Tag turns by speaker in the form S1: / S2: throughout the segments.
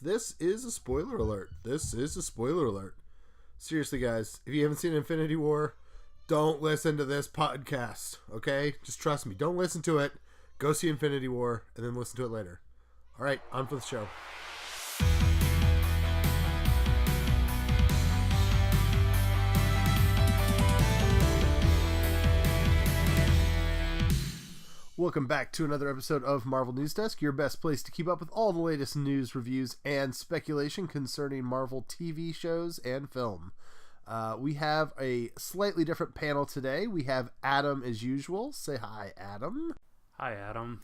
S1: This is a spoiler alert. This is a spoiler alert. Seriously, guys, if you haven't seen Infinity War, don't listen to this podcast, okay? Just trust me. Don't listen to it. Go see Infinity War, and then listen to it later. All right, on for the show. Welcome back to another episode of Marvel News Desk, your best place to keep up with all the latest news, reviews, and speculation concerning Marvel TV shows and film. We have a slightly different panel today. We have Adam as usual. Say hi, Adam.
S2: Hi, Adam.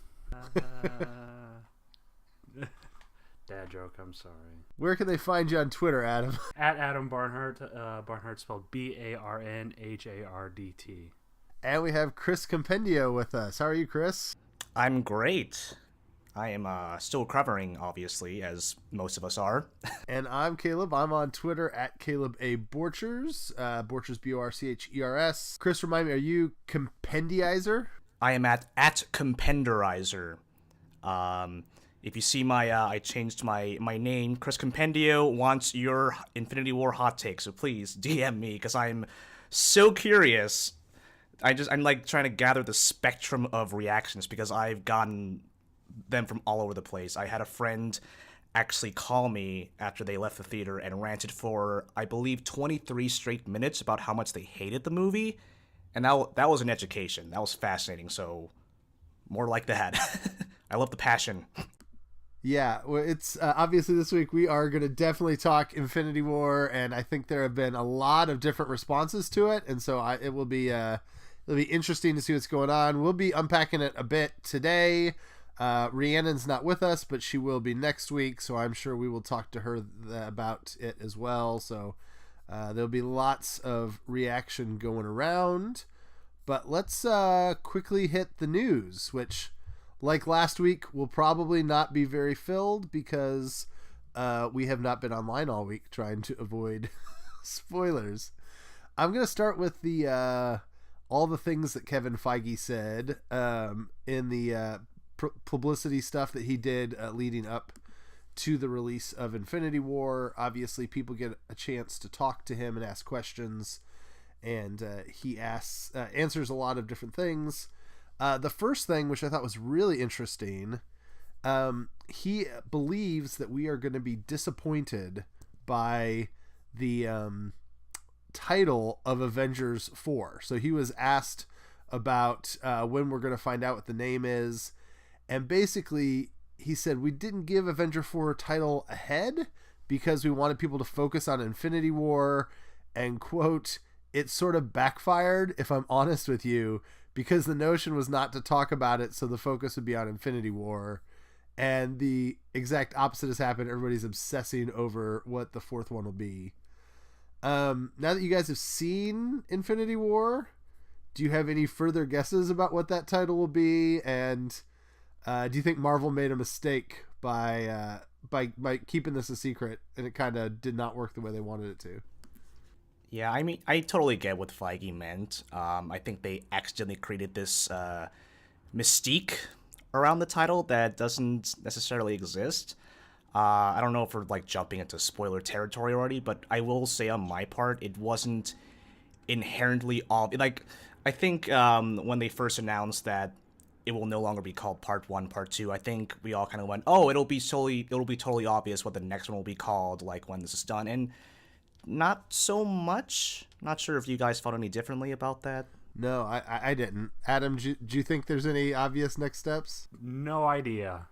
S2: Dad joke, I'm sorry.
S1: Where can they find you on Twitter, Adam?
S2: At Adam Barnhart. Barnhart spelled Barnhardt.
S1: And we have Chris Compendio with us. How are you, Chris?
S3: I'm great. I am still recovering, obviously, as most of us are.
S1: And I'm Caleb. I'm on Twitter at Caleb A. Borchers. Borchers, Borchers. Chris, remind me, are you Compendizer?
S3: I am at Compenderizer. If you see I changed my name. Chris Compendio wants your Infinity War hot take, so please DM me, because I'm so curious. I'm like trying to gather the spectrum of reactions, because I've gotten them from all over the place. I had a friend actually call me after they left the theater and ranted for, I believe, 23 straight minutes about how much they hated the movie. And that was an education. That was fascinating. So more like that. I love the passion.
S1: Yeah, well, it's obviously this week we are going to definitely talk Infinity War, and I think there have been a lot of different responses to it, and so it will be it'll be interesting to see what's going on. We'll be unpacking it a bit today. Rhiannon's not with us, but she will be next week, so I'm sure we will talk to her about it as well. So there'll be lots of reaction going around. But let's quickly hit the news, which, like last week, will probably not be very filled because we have not been online all week trying to avoid spoilers. I'm going to start with the all the things that Kevin Feige said in the publicity stuff that he did leading up to the release of Infinity War. Obviously, people get a chance to talk to him and ask questions, and he answers a lot of different things. The first thing, which I thought was really interesting, he believes that we are going to be disappointed by the title of Avengers 4. So he was asked about when we're going to find out what the name is, and basically he said we didn't give Avenger 4 title ahead because we wanted people to focus on Infinity War, and quote, it sort of backfired, if I'm honest with you, because the notion was not to talk about it, so the focus would be on Infinity War, and the exact opposite has happened. Everybody's obsessing over what the fourth one will be. Now that you guys have seen Infinity War, do you have any further guesses about what that title will be? And do you think Marvel made a mistake by keeping this a secret, and it kind of did not work the way they wanted it to?
S3: Yeah, I mean, I totally get what Feige meant. I think they accidentally created this mystique around the title that doesn't necessarily exist. I don't know if we're like jumping into spoiler territory already, but I will say on my part, it wasn't inherently obvious. Like, I think when they first announced that it will no longer be called Part 1, Part 2, I think we all kind of went, oh, it'll be totally obvious what the next one will be called, like when this is done. And not so much. Not sure if you guys felt any differently about that.
S1: No, I didn't. Adam, do you think there's any obvious next steps?
S2: No idea.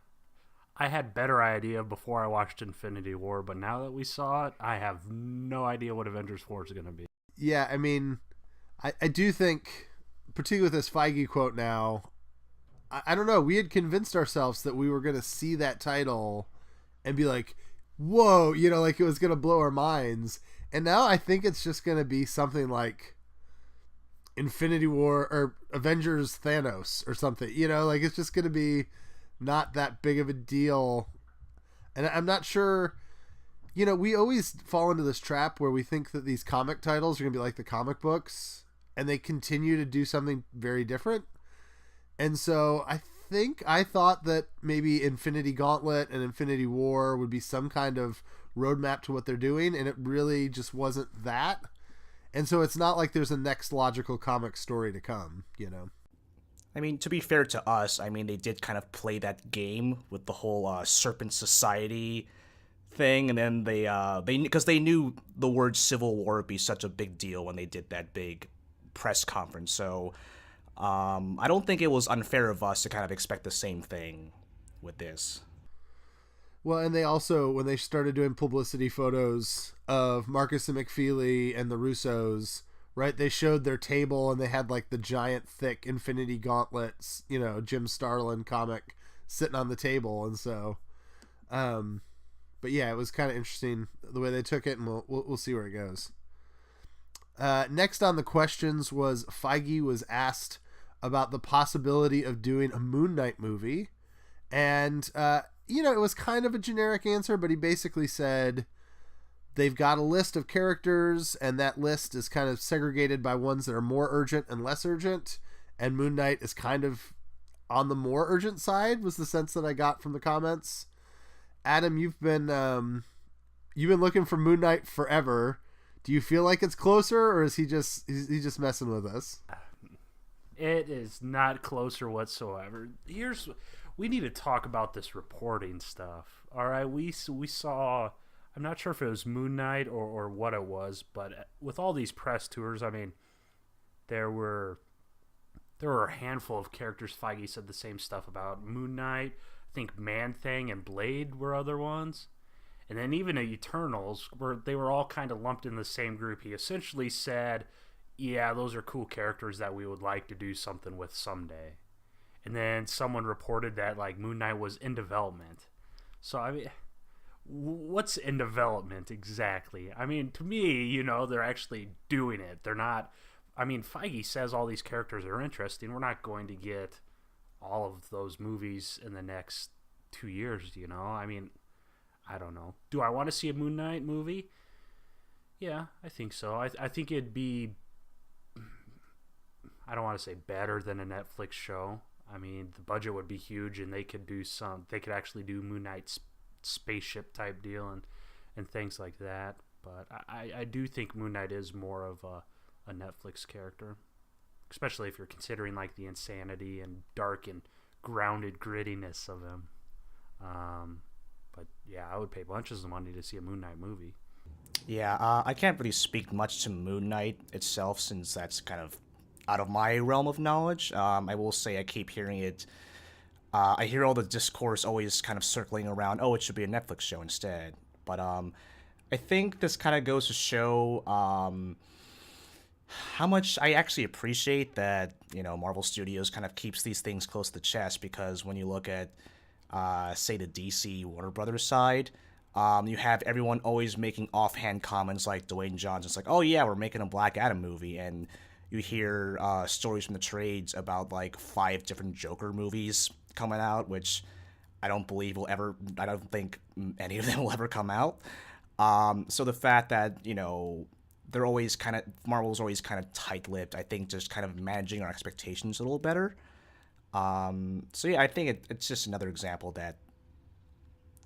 S2: I had better idea before I watched Infinity War, but now that we saw it, I have no idea what Avengers 4 is going to be.
S1: Yeah, I mean, I do think, particularly with this Feige quote now, I don't know, we had convinced ourselves that we were going to see that title and be like, whoa, like it was going to blow our minds. And now I think it's just going to be something like Infinity War or Avengers Thanos or something, like it's just going to be not that big of a deal. And I'm not sure, we always fall into this trap where we think that these comic titles are going to be like the comic books, and they continue to do something very different. And so I I thought that maybe Infinity Gauntlet and Infinity War would be some kind of roadmap to what they're doing, and it really just wasn't that. And so it's not like there's a next logical comic story to come, you know?
S3: I mean, to be fair to us, I mean, they did kind of play that game with the whole Serpent Society thing, and then because they knew the word Civil War would be such a big deal when they did that big press conference. So I don't think it was unfair of us to kind of expect the same thing with this.
S1: Well, and they also, when they started doing publicity photos of Marcus and McFeely and the Russos, right, they showed their table and they had like the giant thick Infinity Gauntlets, you know, Jim Starlin comic sitting on the table. And so, but yeah, it was kind of interesting the way they took it, and we'll see where it goes. Next on the questions was Feige was asked about the possibility of doing a Moon Knight movie. And, you know, it was kind of a generic answer, but he basically said they've got a list of characters, and that list is kind of segregated by ones that are more urgent and less urgent. And Moon Knight is kind of on the more urgent side, was the sense that I got from the comments. Adam, you've been looking for Moon Knight forever. Do you feel like it's closer, or is he just messing with us?
S2: It is not closer whatsoever. We need to talk about this reporting stuff. All right, we saw, I'm not sure if it was Moon Knight or what it was, but with all these press tours, I mean, there were a handful of characters Feige said the same stuff about. Moon Knight, I think Man-Thing and Blade were other ones. And then even Eternals, they were all kind of lumped in the same group. He essentially said, yeah, those are cool characters that we would like to do something with someday. And then someone reported that like Moon Knight was in development. So I mean, what's in development exactly? I mean, to me, you know, they're actually doing it. They're not. I mean, Feige says all these characters are interesting. We're not going to get all of those movies in the next 2 years. You know, I mean, I don't know. Do I want to see a Moon Knight movie? Yeah, I think so. I think it'd be, I don't want to say better than a Netflix show. I mean, the budget would be huge, and they could actually do Moon Knight's spaceship type deal and things like that. But I do think Moon Knight is more of a Netflix character, especially if you're considering like the insanity and dark and grounded grittiness of him. But yeah, I would pay bunches of money to see a Moon Knight movie.
S3: Yeah, I can't really speak much to Moon Knight itself, since that's kind of out of my realm of knowledge. I will say I keep hearing it. I hear all the discourse always kind of circling around, oh, it should be a Netflix show instead. But I think this kind of goes to show how much I actually appreciate that, you know, Marvel Studios kind of keeps these things close to the chest, because when you look at, say, the DC Warner Brothers side, you have everyone always making offhand comments like Dwayne Johnson's like, oh yeah, we're making a Black Adam movie, and you hear stories from the trades about like 5 different Joker movies coming out, which I don't think any of them will ever come out. So the fact that, you know, Marvel's always kind of tight-lipped, I think just kind of managing our expectations a little better. So yeah, I think it's just another example that,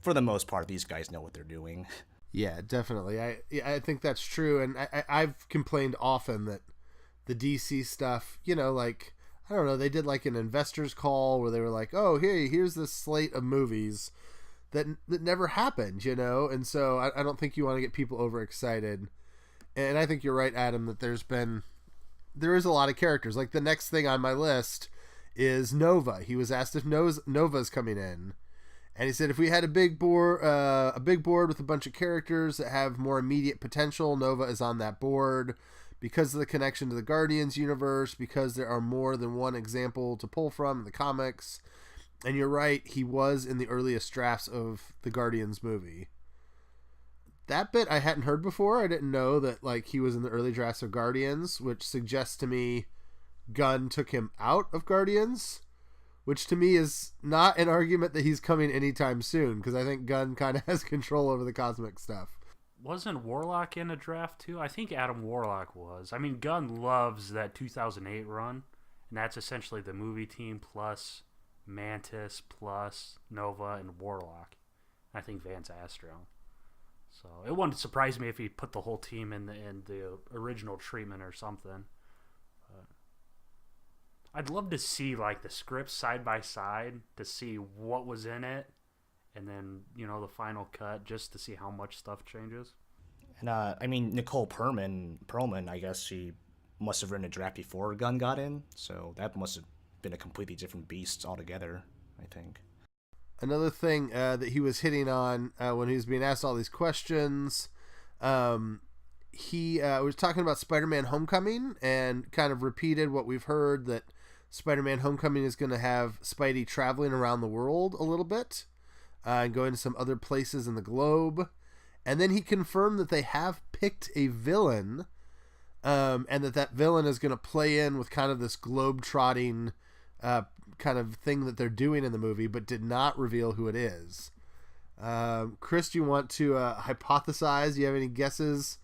S3: for the most part, these guys know what they're doing.
S1: Yeah, definitely. I think that's true, and I've complained often that the DC stuff, you know, like, I don't know, they did like an investors call where they were like, oh, here's this slate of movies that never happened, you know, and so I don't think you want to get people overexcited. And I think you're right, Adam, that there is a lot of characters. Like, the next thing on my list is Nova. He was asked if Nova's coming in, and he said if we had a big board with a bunch of characters that have more immediate potential, Nova is on that board because of the connection to the Guardians universe, because there are more than one example to pull from in the comics. And you're right, he was in the earliest drafts of the Guardians movie. That bit I hadn't heard before. I didn't know that like he was in the early drafts of Guardians, which suggests to me Gunn took him out of Guardians, which to me is not an argument that he's coming anytime soon, because I think Gunn kind of has control over the cosmic stuff.
S2: Wasn't Warlock in a draft too? I think Adam Warlock was. I mean, Gunn loves that 2008 run, and that's essentially the movie team plus Mantis plus Nova and Warlock. I think Vance Astro. So it wouldn't surprise me if he put the whole team in the original treatment or something. I'd love to see like the scripts side by side to see what was in it, and then the final cut just to see how much stuff changes.
S3: And I mean, Nicole Perlman, I guess she must have written a draft before Gunn got in, so that must have been a completely different beast altogether, I think.
S1: Another thing that he was hitting on when he was being asked all these questions, he was talking about Spider-Man Homecoming and kind of repeated what we've heard, that Spider-Man Homecoming is going to have Spidey traveling around the world a little bit and going to some other places in the globe. And then he confirmed that they have picked a villain, and that villain is going to play in with kind of this globe-trotting kind of thing that they're doing in the movie, but did not reveal who it is. Chris, do you want to hypothesize? Do you have any guesses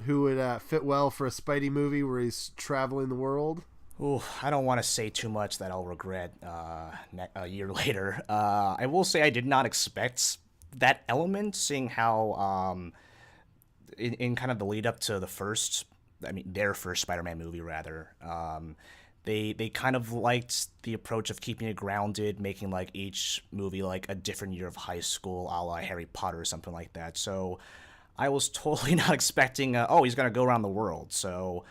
S1: who would fit well for a Spidey movie where he's traveling the world?
S3: Ooh, I don't want to say too much that I'll regret a year later. I will say I did not expect that element, seeing how in kind of the lead up to their first Spider-Man movie, rather. They kind of liked the approach of keeping it grounded, making like each movie like a different year of high school, a la Harry Potter or something like that. So I was totally not expecting, he's going to go around the world. So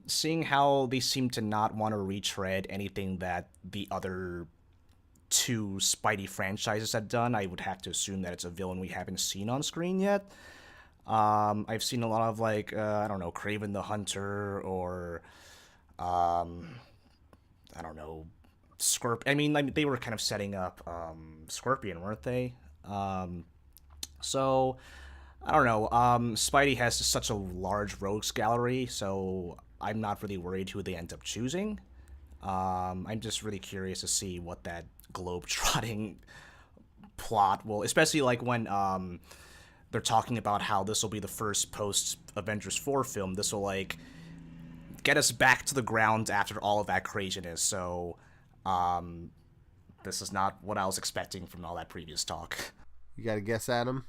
S3: seeing how they seem to not want to retread anything that the other two Spidey franchises had done, I would have to assume that it's a villain we haven't seen on screen yet. I've seen a lot of like, Kraven the Hunter, or I don't know, Scorpion. I mean, they were kind of setting up Scorpion, weren't they? So I don't know. Spidey has such a large rogues gallery, so I'm not really worried who they end up choosing. I'm just really curious to see what that globe-trotting plot will, especially like when they're talking about how this will be the first post-Avengers 4 film. This will like get us back to the ground after all of that craziness. So this is not what I was expecting from all that previous talk.
S1: You got a guess, Adam?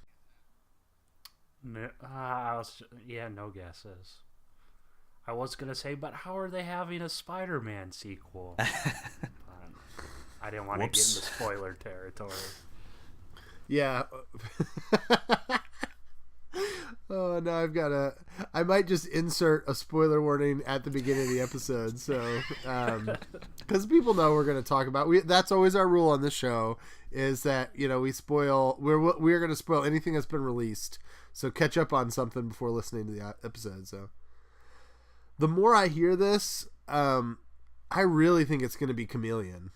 S2: No, no guesses. I was gonna say, but how are they having a Spider-Man sequel? I didn't want to get into spoiler territory.
S1: Yeah. Oh no, I might just insert a spoiler warning at the beginning of the episode, so because people know we're going to talk about. That's always our rule on this show, is that we're going to spoil anything that's been released. So catch up on something before listening to the episode. So the more I hear this, I really think it's going to be Chameleon.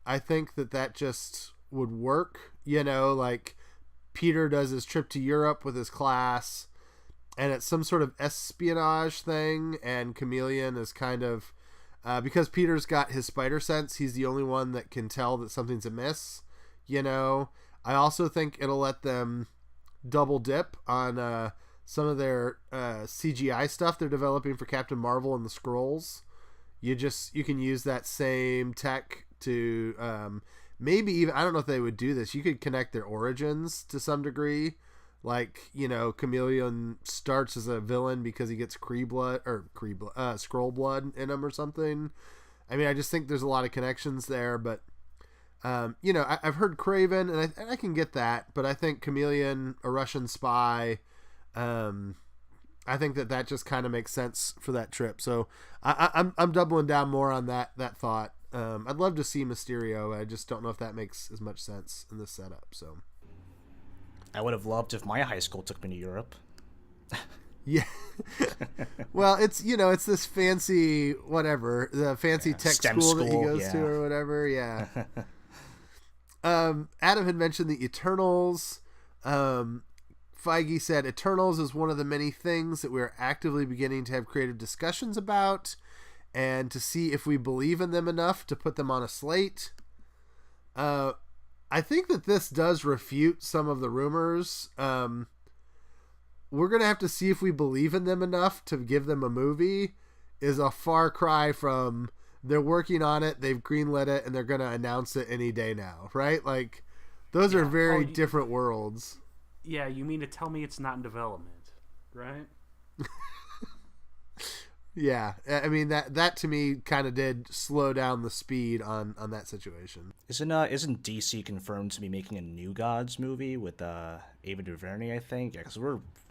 S1: I think that just would work. Like Peter does his trip to Europe with his class, and it's some sort of espionage thing, and Chameleon is kind of because Peter's got his spider sense, he's the only one that can tell that something's amiss. I also think it'll let them double dip on some of their CGI stuff they're developing for Captain Marvel and the Skrulls. You can use that same tech to maybe even, I don't know if they would do this, you could connect their origins to some degree. Like, Chameleon starts as a villain because he gets Skrull blood in him or something. I mean, I just think there's a lot of connections there, but I've heard Kraven, and I can get that, but I think Chameleon, a Russian spy, I think that just kind of makes sense for that trip. So I'm doubling down more on that thought. I'd love to see Mysterio. I just don't know if that makes as much sense in this setup. So
S3: I would have loved if my high school took me to Europe.
S1: Yeah. Well, it's it's this fancy the fancy tech school that he goes to or whatever. Yeah. Adam had mentioned the Eternals. Feige said Eternals is one of the many things that we're actively beginning to have creative discussions about, and to see if we believe in them enough to put them on a slate. I think that this does refute some of the rumors. We're going to have to see if we believe in them enough to give them a movie is a far cry from they're working on it, they've greenlit it, and they're going to announce it any day now, right? Like, those are very different worlds.
S2: Yeah, you mean to tell me it's not in development, right?
S1: Yeah, I mean that to me kind of did slow down the speed on that situation.
S3: Isn't DC confirmed to be making a New Gods movie with Ava DuVernay? I think, yeah, because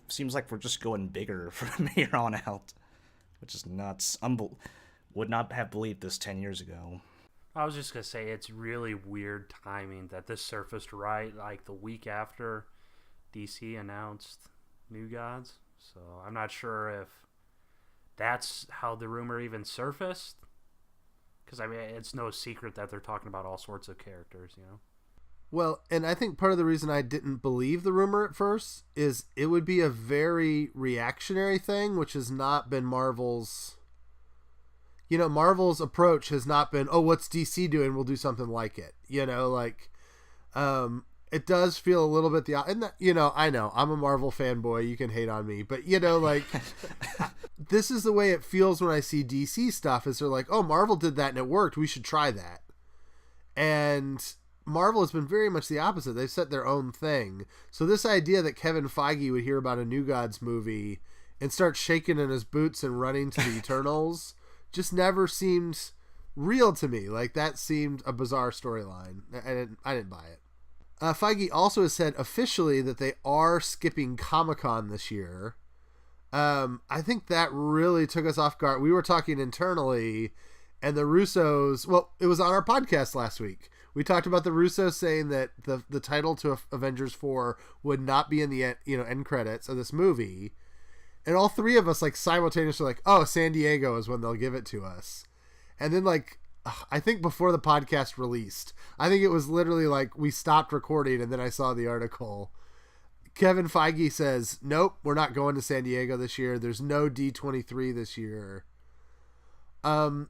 S3: seems like we're just going bigger from here on out, which is nuts. Would not have believed this 10 years ago.
S2: I was just gonna say it's really weird timing that this surfaced right like the week after DC announced New Gods. So I'm not sure if that's how the rumor even surfaced. Because I mean, it's no secret that they're talking about all sorts of characters, you know.
S1: Well, and I think part of the reason I didn't believe the rumor at first is it would be a very reactionary thing, which has not been Marvel's. You know, Marvel's approach has not been, oh, what's DC doing? We'll do something like it. You know, like, it does feel a little bit and that, you know, I know I'm a Marvel fanboy. You can hate on me, but you know, like, this is the way it feels when I see DC stuff. Is they're like, oh, Marvel did that and it worked. We should try that. And Marvel has been very much the opposite. They've set their own thing. So this idea that Kevin Feige would hear about a New Gods movie and start shaking in his boots and running to the Eternals just never seemed real to me. Like, that seemed a bizarre storyline. I didn't buy it. Feige also has said officially that they are skipping Comic-Con this year. I think that really took us off guard. We were talking internally, and the Russos, well, it was on our podcast last week. We talked about the Russos saying that the title to Avengers 4 would not be in the end credits of this movie. And all three of us, like, simultaneously, like, oh, San Diego is when they'll give it to us. And then, like, I think before the podcast released, I think it was literally like we stopped recording and then I saw the article. Kevin Feige says, nope, we're not going to San Diego this year. There's no D23 this year. Can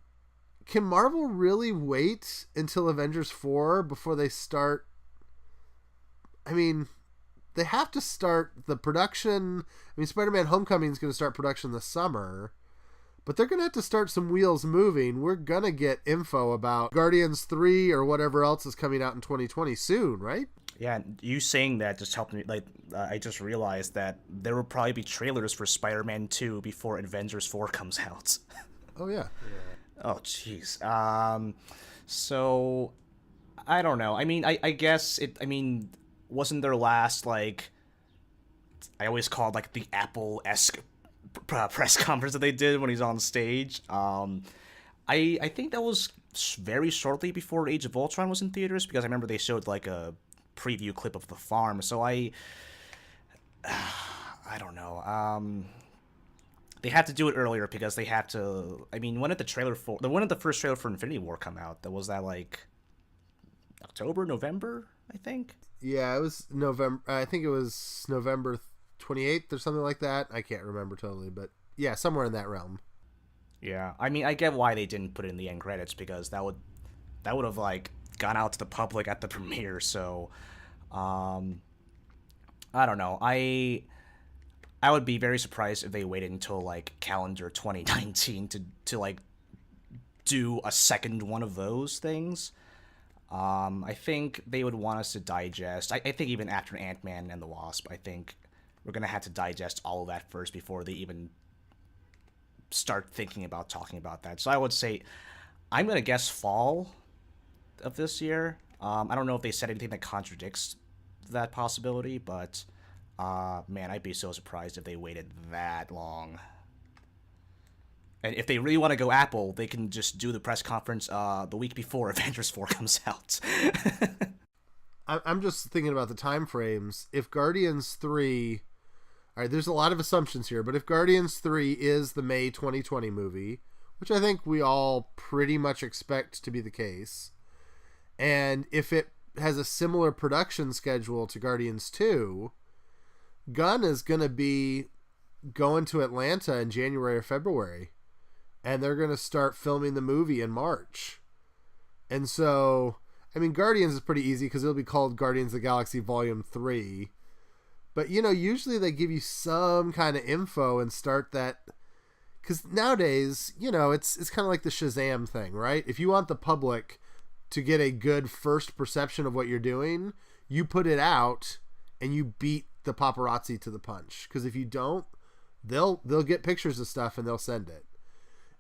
S1: Marvel really wait until Avengers 4 before they start? I mean, they have to start the production. I mean, Spider-Man Homecoming is going to start production this summer, but they're going to have to start some wheels moving. We're going to get info about Guardians 3 or whatever else is coming out in 2020 soon, right?
S3: Yeah, you saying that just helped me. Like, I just realized that there will probably be trailers for Spider-Man 2 before Avengers 4 comes out.
S1: Oh, yeah.
S3: Oh, jeez. So, I don't know. I mean, I guess it, I mean, wasn't their last, like, I always call it, like, the Apple-esque press conference that they did when he's on stage. I think that was very shortly before Age of Ultron was in theaters, because I remember they showed, like, a preview clip of the farm. So I don't know. They had to do it earlier because they had to. I mean, when did the first trailer for Infinity War come out? That was that, like, October, November, I think.
S1: Yeah, it was November. I think it was November 28th or something like that. I can't remember totally, but yeah, somewhere in that realm.
S3: Yeah, I mean, I get why they didn't put it in the end credits, because that would have, like, gone out to the public at the premiere. So, I don't know. I would be very surprised if they waited until, like, calendar 2019 to like do a second one of those things. I think they would want us to digest. I think even after Ant-Man and the Wasp, I think we're gonna have to digest all of that first before they even start thinking about talking about that. So I would say, I'm gonna guess fall of this year. I don't know if they said anything that contradicts that possibility, but man, I'd be so surprised if they waited that long. And if they really want to go Apple, they can just do the press conference the week before Avengers 4 comes out.
S1: I'm just thinking about the time frames. If Guardians 3... All right, there's a lot of assumptions here, but if Guardians 3 is the May 2020 movie, which I think we all pretty much expect to be the case, and if it has a similar production schedule to Guardians 2, Gunn is going to be going to Atlanta in January or February, and they're going to start filming the movie in March. And so, I mean, Guardians is pretty easy because it'll be called Guardians of the Galaxy Volume 3. But, you know, usually they give you some kind of info and start that, because nowadays, it's kind of like the Shazam thing, right? If you want the public to get a good first perception of what you're doing, you put it out and you beat the paparazzi to the punch. Because if you don't, they'll get pictures of stuff and they'll send it.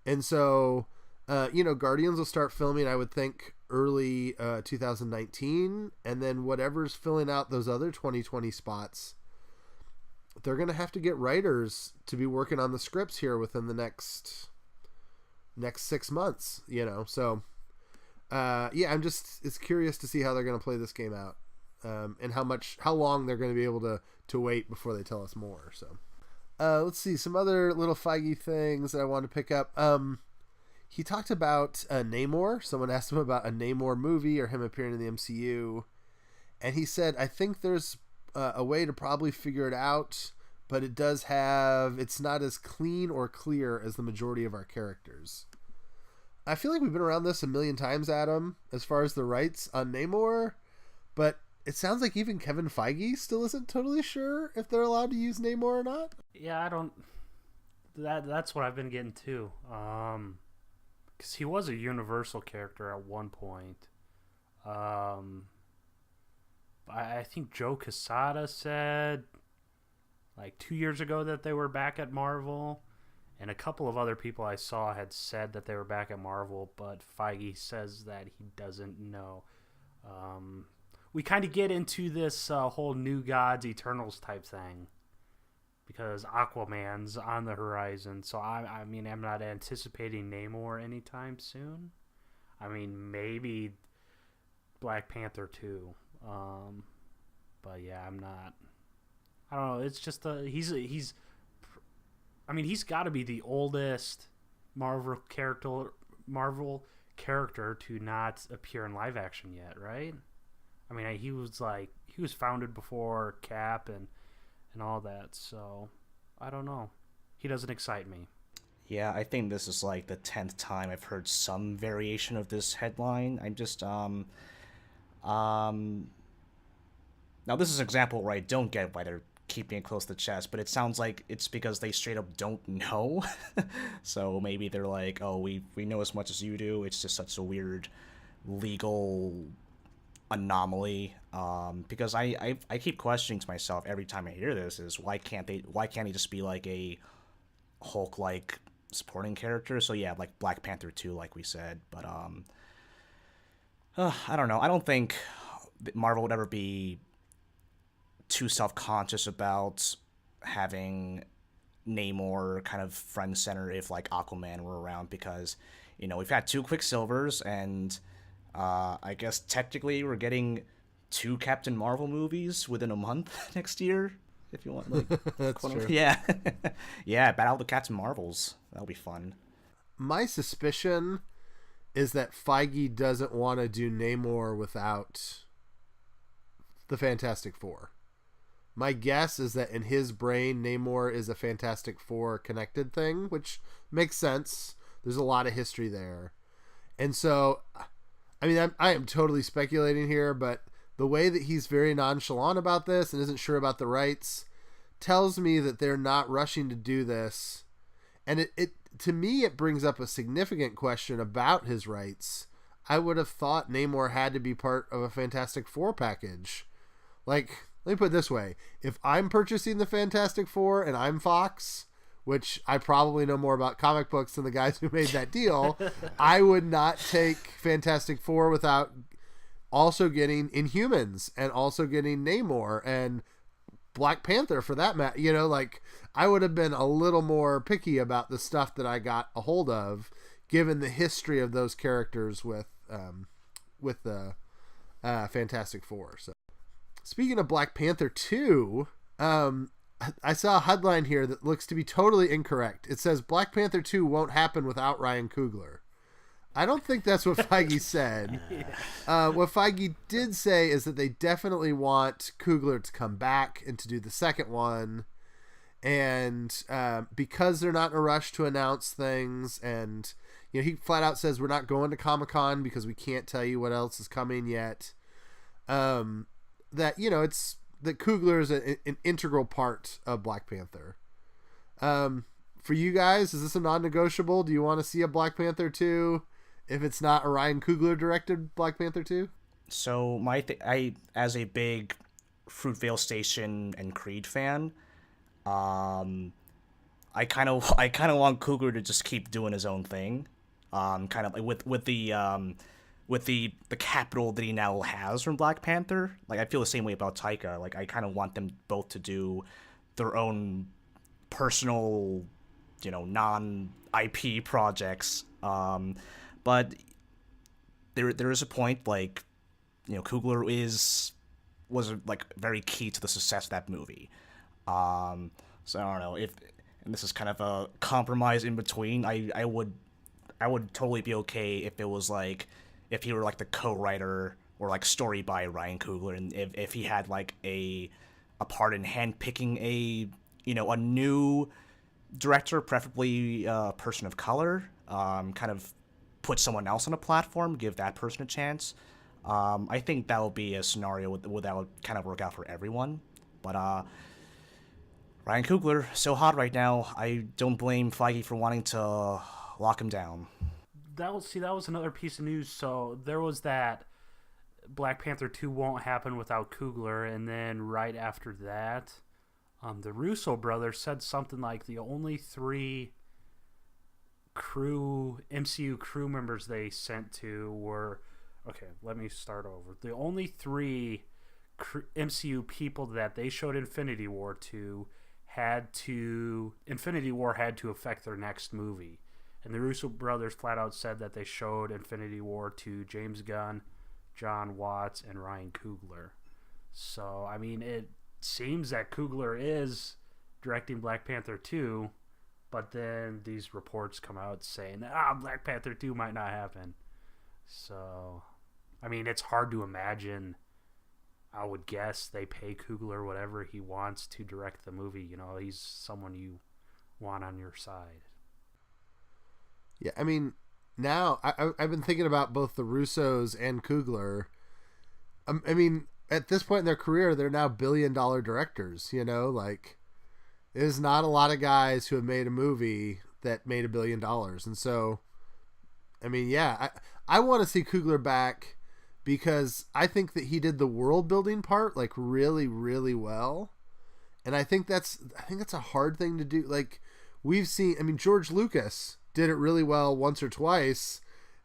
S1: And so, Guardians will start filming, I would think, early 2019, and then whatever's filling out those other 2020 spots, they're going to have to get writers to be working on the scripts here within the next 6 months, So, I'm just it's curious to see how they're going to play this game out, and how long they're going to be able to wait before they tell us more. So, let's see some other little Feige things that I want to pick up. He talked about Namor. Someone asked him about a Namor movie or him appearing in the MCU, and he said, "I think there's a way to probably figure it out, but it's not as clean or clear as the majority of our characters." I feel like we've been around this a million times, Adam, as far as the rights on Namor, but it sounds like even Kevin Feige still isn't totally sure if they're allowed to use Namor or not.
S2: Yeah, I don't. That's what I've been getting to. Because he was a Universal character at one point. I think Joe Quesada said like 2 years ago that they were back at Marvel, and a couple of other people I saw had said that they were back at Marvel, but Feige says that he doesn't know. We kind of get into this whole New Gods, Eternals type thing because Aquaman's on the horizon, so I'm not anticipating Namor anytime soon. I mean, maybe Black Panther 2. But yeah, I'm not. I don't know. It's just he's got to be the oldest Marvel character to not appear in live action yet, right? I mean, he was founded before Cap and all that. So I don't know. He doesn't excite me.
S3: Yeah, I think this is like the 10th time I've heard some variation of this headline. I'm just now this is an example where I don't get why they're keeping it close to the chest, but it sounds like it's because they straight up don't know. So maybe they're like, oh, we know as much as you do. It's just such a weird legal anomaly. Because I keep questioning to myself every time I hear this is why can't he just be like a Hulk like supporting character? So yeah, like Black Panther 2, like we said. But I don't know. I don't think Marvel would ever be too self-conscious about having Namor kind of front and center if like Aquaman were around, because we've had 2 Quicksilvers, and I guess technically we're getting 2 Captain Marvel movies within a month next year, if you want. Like,
S1: that's true.
S3: Yeah. Yeah, battle the Captain Marvels. That'll be fun.
S1: My suspicion is that Feige doesn't want to do Namor without the Fantastic Four. My guess is that in his brain, Namor is a Fantastic Four connected thing, which makes sense. There's a lot of history there. And so, I mean, I am totally speculating here, but the way that he's very nonchalant about this and isn't sure about the rights tells me that they're not rushing to do this. And it to me, it brings up a significant question about his rights. I would have thought Namor had to be part of a Fantastic Four package. Like, let me put it this way. If I'm purchasing the Fantastic Four and I'm Fox, which I probably know more about comic books than the guys who made that deal, I would not take Fantastic Four without also getting Inhumans and also getting Namor and Black Panther for that matter. Like, I would have been a little more picky about the stuff that I got a hold of, given the history of those characters with the Fantastic Four. So, speaking of Black Panther 2, I saw a headline here that looks to be totally incorrect. It says Black Panther 2 won't happen without Ryan Coogler. I don't think that's what Feige said. What Feige did say is that they definitely want Coogler to come back and to do the second one. And because they're not in a rush to announce things, and he flat out says we're not going to Comic-Con because we can't tell you what else is coming yet. That it's that Coogler is an integral part of Black Panther. for you guys, is this a non-negotiable? Do you want to see a Black Panther 2 if it's not a Ryan Coogler directed Black Panther 2?
S3: So I as a big Fruitvale Station and Creed fan, um, I kind of want Coogler to just keep doing his own thing, kind of like with the capital that he now has from Black Panther. Like I feel the same way about Taika. Like I kind of want them both to do their own personal, non IP projects. But there is a point like, Coogler was like very key to the success of that movie. So I don't know if, and this is kind of a compromise in between. I would totally be okay if it was like, if he were like the co-writer or like story by Ryan Coogler, and if he had like a part in handpicking a new director, preferably a person of color, kind of put someone else on a platform, give that person a chance. I think that would be a scenario that would kind of work out for everyone. But Ryan Coogler, so hot right now. I don't blame Feige for wanting to lock him down.
S2: That was another piece of news. So there was that Black Panther 2 won't happen without Coogler, and then right after that, the Russo brothers said something like the only 3 MCU crew members they sent to were, okay, let me start over. The only 3 MCU people that they showed Infinity War had to affect their next movie. And the Russo brothers flat out said that they showed Infinity War to James Gunn, John Watts, and Ryan Coogler. So, I mean, it seems that Coogler is directing Black Panther 2, but then these reports come out saying that Black Panther 2 might not happen. So, I mean, it's hard to imagine. I would guess they pay Coogler whatever he wants to direct the movie. He's someone you want on your side.
S1: Yeah, I mean, now I've been thinking about both the Russos and Coogler. I mean, at this point in their career, they're now billion-dollar directors. Like there's not a lot of guys who have made a movie that made $1 billion, and so, I mean, yeah, I want to see Coogler back because I think that he did the world building part like really, really well, and I think that's a hard thing to do. Like we've seen, I mean, George Lucas did it really well once or twice,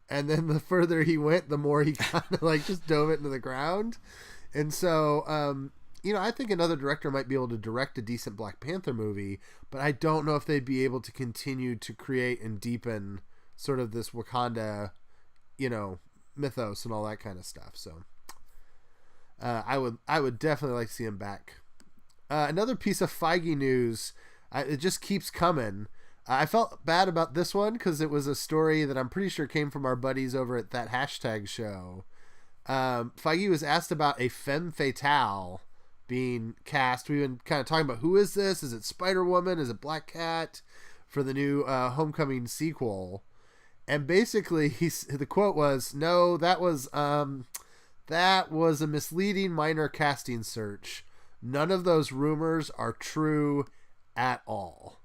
S1: and then the further he went, the more he kind of like just dove it into the ground. And so, I think another director might be able to direct a decent Black Panther movie, but I don't know if they'd be able to continue to create and deepen sort of this Wakanda, mythos and all that kind of stuff. So, I would definitely like to see him back. Another piece of Feige news, it just keeps coming. I felt bad about this one because it was a story that I'm pretty sure came from our buddies over at that hashtag show. Feige was asked about a Femme Fatale being cast. We've been kind of talking about who is this? Is it Spider-Woman? Is it Black Cat? For the new Homecoming sequel. And basically, the quote was, "No, that was a misleading minor casting search. None of those rumors are true at all."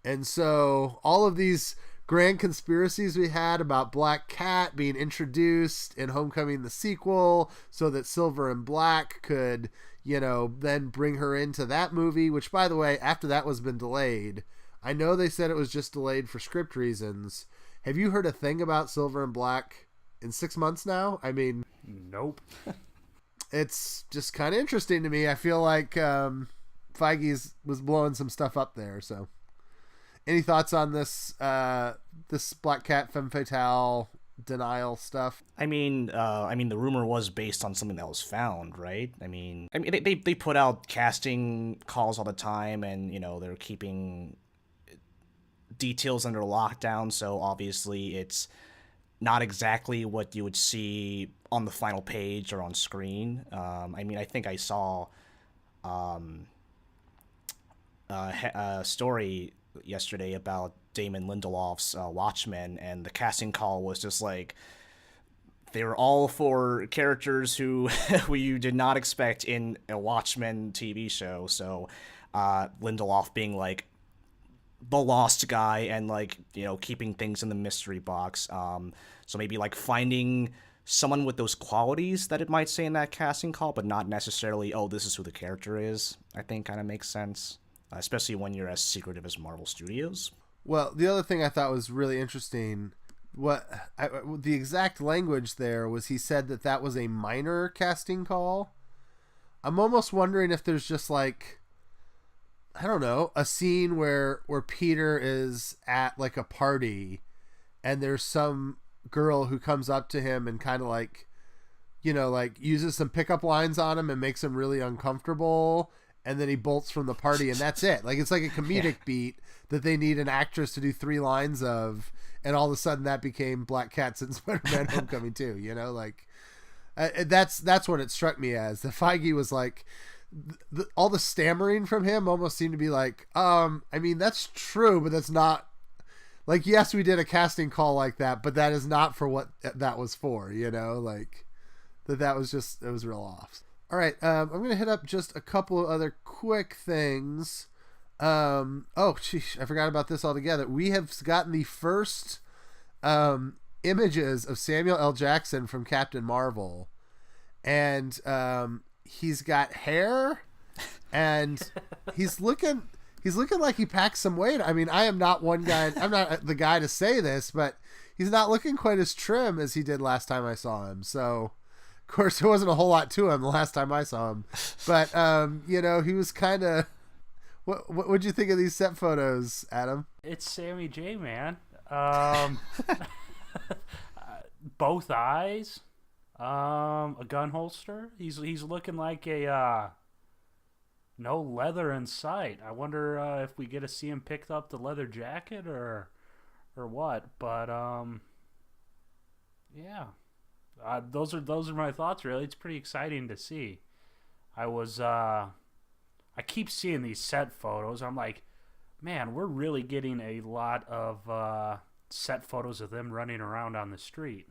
S1: And so all of these grand conspiracies we had about Black Cat being introduced in Homecoming the sequel so that Silver and Black could, then bring her into that movie, which, by the way, after that was been delayed, I know they said it was just delayed for script reasons. Have you heard a thing about Silver and Black in 6 months now? I mean,
S2: nope.
S1: It's just kind of interesting to me. I feel like Feige was blowing some stuff up there, so... Any thoughts on this this Black Cat Femme Fatale denial stuff?
S3: I mean, the rumor was based on something that was found, right? I mean, they put out casting calls all the time, and they're keeping details under lockdown. So obviously, it's not exactly what you would see on the final page or on screen. I mean, I think I saw a story yesterday about Damon Lindelof's Watchmen, and the casting call was just like they were all for characters who you did not expect in a Watchmen TV show. So Lindelof being like the lost guy and like keeping things in the mystery box. So maybe like finding someone with those qualities that it might say in that casting call, but not necessarily, oh, this is who the character is. I think kind of makes sense, especially when you're as secretive as Marvel Studios.
S1: Well, the other thing I thought was really interesting, the exact language there was he said that was a minor casting call. I'm almost wondering if there's just like, I don't know, a scene where Peter is at like a party and there's some girl who comes up to him and kind of like, like uses some pickup lines on him and makes him really uncomfortable, and then he bolts from the party and that's it. Like it's like a comedic beat that they need an actress to do 3 lines of, and all of a sudden that became Black Cat's in Spider-Man Homecoming too, like that's what it struck me as. The Feige was like, all the stammering from him almost seemed to be like, I mean, that's true, but that's not, like, yes, we did a casting call like that, but that is not for what that was for, like that was just, it was real off. All right. I'm going to hit up just a couple of other quick things. Oh, geez, I forgot about this altogether. We have gotten the first images of Samuel L. Jackson from Captain Marvel, and he's got hair, and he's looking like he packed some weight. I mean, I'm not the guy to say this, but he's not looking quite as trim as he did last time I saw him. So, of course, there wasn't a whole lot to him the last time I saw him, but he was kind of. What would you think of these set photos, Adam?
S2: It's Sammy J, man. Both eyes, a gun holster. He's looking like a no leather in sight. I wonder if we get to see him pick up the leather jacket or what. But yeah, those are my thoughts. Really, it's pretty exciting to see. I keep seeing these set photos. I'm like, man, we're really getting a lot of set photos of them running around on the street.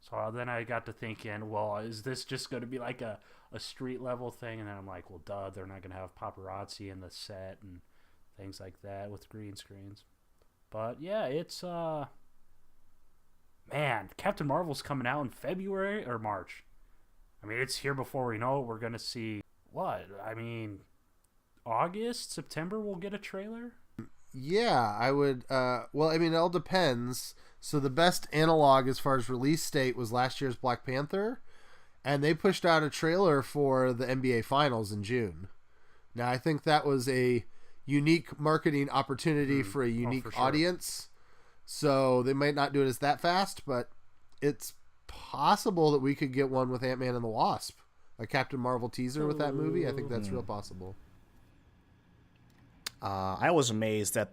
S2: So then I got to thinking, well, is this just going to be like a street level thing? And then I'm like, well, duh, they're not going to have paparazzi in the set and things like that with green screens. But yeah, it's man, Captain Marvel's coming out in February or March. I mean, it's here before we know it. We're going to see what? I mean, August, September, we'll get a trailer?
S1: Yeah, I would. Well, I mean, it all depends. So the best analog as far as release date was last year's Black Panther, and they pushed out a trailer for the NBA Finals in June. Now, I think that was a unique marketing opportunity for a unique audience. So they might not do it as that fast, but it's possible that we could get one with Ant-Man and the Wasp, a Captain Marvel teaser with that movie. I think that's real possible.
S3: I was amazed that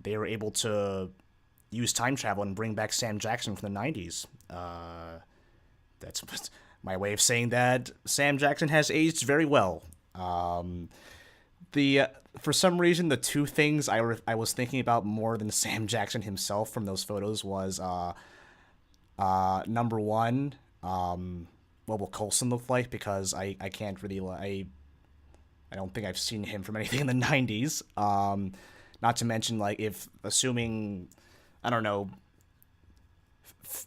S3: they were able to use time travel and bring back Sam Jackson from the 90s. That's my way of saying that Sam Jackson has aged very well. For some reason, the 2 things I was thinking about more than Sam Jackson himself from those photos was number 1, what will Coulson look like? Because I can't really I don't think I've seen him from anything in the 90s. Not to mention, like, if assuming, I don't know,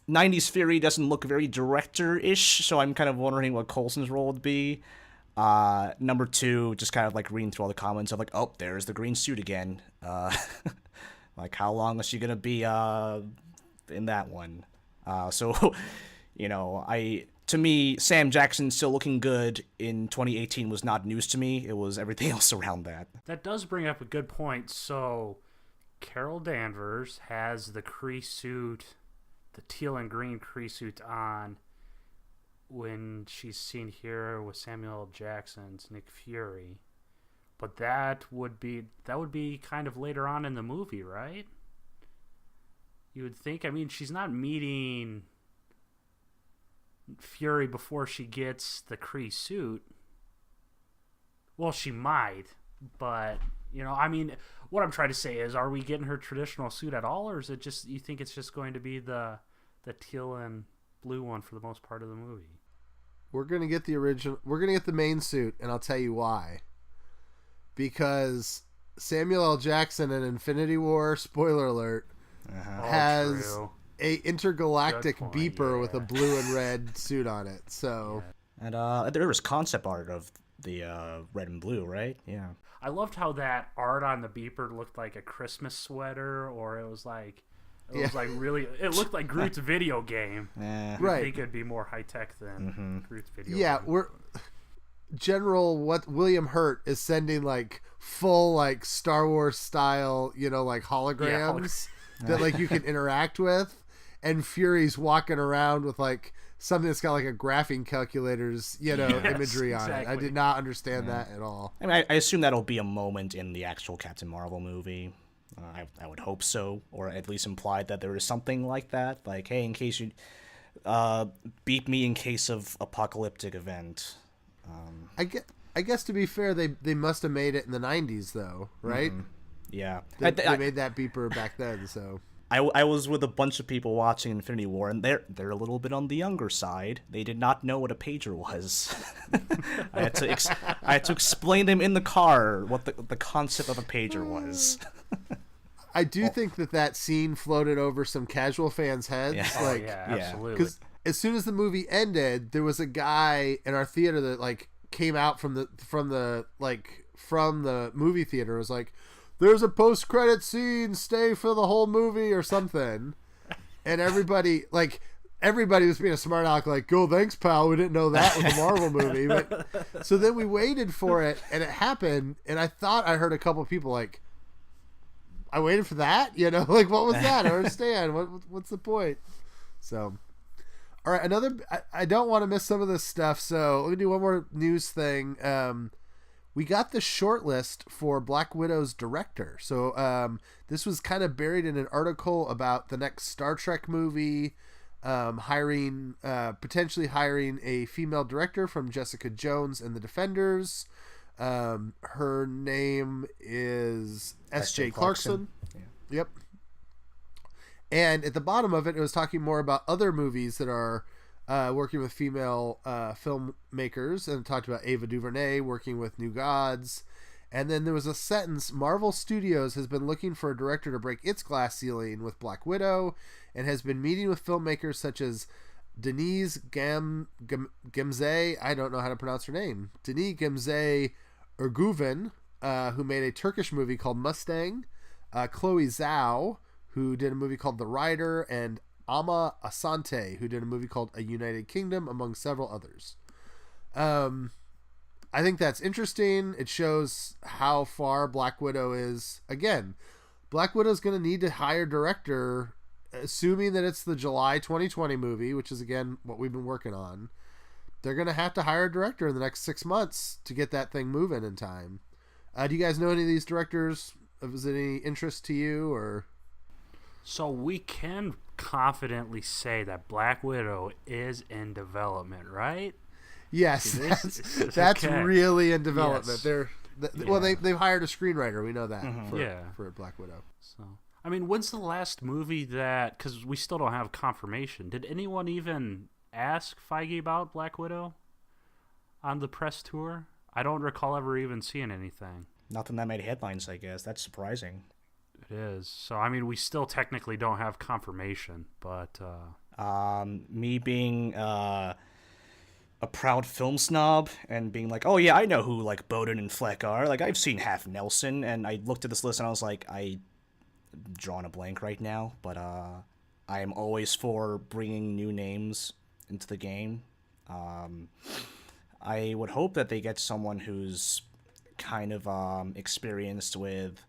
S3: 90s Fury doesn't look very director-ish, so I'm kind of wondering what Coulson's role would be. Number 2, just kind of like reading through all the comments of like, oh, there's the green suit again. Like, how long is she gonna be in that one? So, to me, Sam Jackson still looking good in 2018 was not news to me. It was everything else around that.
S2: That does bring up a good point. So, Carol Danvers has the Kree suit, the teal and green Kree suit on when she's seen here with Samuel L. Jackson's Nick Fury. But that would be kind of later on in the movie, right? You would think. I mean, she's not meeting Fury before she gets the Kree suit. Well, she might, but I mean, what I'm trying to say is, are we getting her traditional suit at all, or is it just you think it's just going to be the teal and blue one for the most part of the movie?
S1: We're gonna get the original. We're gonna get the main suit, and I'll tell you why. Because Samuel L. Jackson in Infinity War, spoiler alert, has
S2: true.
S1: a intergalactic
S2: Good point,
S1: beeper
S2: yeah.
S1: with a blue and red suit on it. So
S3: And there was concept art of the red and blue, right? Yeah.
S2: I loved how that art on the beeper looked like a Christmas sweater, or it was like really. It looked like Groot's video game.
S3: Eh.
S1: Right.
S2: I think it'd be more high tech than Groot's video.
S1: yeah,
S2: game.
S1: we're what William Hurt is sending like full like Star Wars style, like holograms that like you can interact with, and Fury's walking around with like something that's got like a graphing calculator's imagery on it. I did not understand that at all.
S3: I mean, I assume that'll be a moment in the actual Captain Marvel movie. I would hope so, or at least implied that there is something like that. Like, hey, in case you beat me in case of apocalyptic event.
S1: I guess to be fair, they must have made it in the 90s though, right?
S3: Yeah.
S1: They made that beeper back then, so.
S3: I was with a bunch of people watching Infinity War, and they're a little bit on the younger side. They did not know what a pager was. I had to explain them in the car what the concept of a pager was.
S1: I do think that scene floated over some casual fans' heads.
S3: Yeah.
S2: Absolutely.
S1: Because as soon as the movie ended, there was a guy in our theater that like came out from the movie theater. It was like, there's a post-credit scene, stay for the whole movie or something. And everybody was being a smart aleck, like, go, thanks, pal, we didn't know that was a Marvel movie. But so then we waited for it, and it happened, and I thought I heard a couple of people like, I waited for that? Like, what was that? I don't understand. What's the point? So, all right, I don't want to miss some of this stuff, so let me do one more news thing. We got the shortlist for Black Widow's director. So this was kind of buried in an article about the next Star Trek movie, potentially hiring a female director from Jessica Jones and the Defenders. Her name is S.J. Clarkson.
S3: Yeah.
S1: Yep. And at the bottom of it was talking more about other movies that are working with female filmmakers, and talked about Ava DuVernay working with New Gods. And then there was a sentence, Marvel Studios has been looking for a director to break its glass ceiling with Black Widow, and has been meeting with filmmakers such as Denise Gemze, I don't know how to pronounce her name, Denise Gemze Erguven, who made a Turkish movie called Mustang, Chloe Zhao, who did a movie called The Rider, and Ama Asante, who did a movie called A United Kingdom, among several others. I think that's interesting. It shows how far Black Widow is. Again, Black Widow's going to need to hire a director, assuming that it's the July 2020 movie, which is, again, what we've been working on. They're going to have to hire a director in the next 6 months to get that thing moving in time. Do you guys know any of these directors? Is it any interest to you, or...
S2: So we can confidently say that Black Widow is in development, right?
S1: Yes, that's
S2: okay.
S1: really in development.
S2: Yes.
S1: Well, they've hired a screenwriter. We know that for Black Widow.
S2: So, I mean, when's the last movie that? Because we still don't have confirmation. Did anyone even ask Feige about Black Widow on the press tour? I don't recall ever even seeing anything.
S3: Nothing that made headlines, I guess. That's surprising.
S2: It is. So, I mean, we still technically don't have confirmation, but...
S3: Me being a proud film snob and being like, oh yeah, I know who like Bowden and Fleck are. Like, I've seen Half Nelson, and I looked at this list and I was like, I'm drawing a blank right now, but I am always for bringing new names into the game. I would hope that they get someone who's kind of experienced with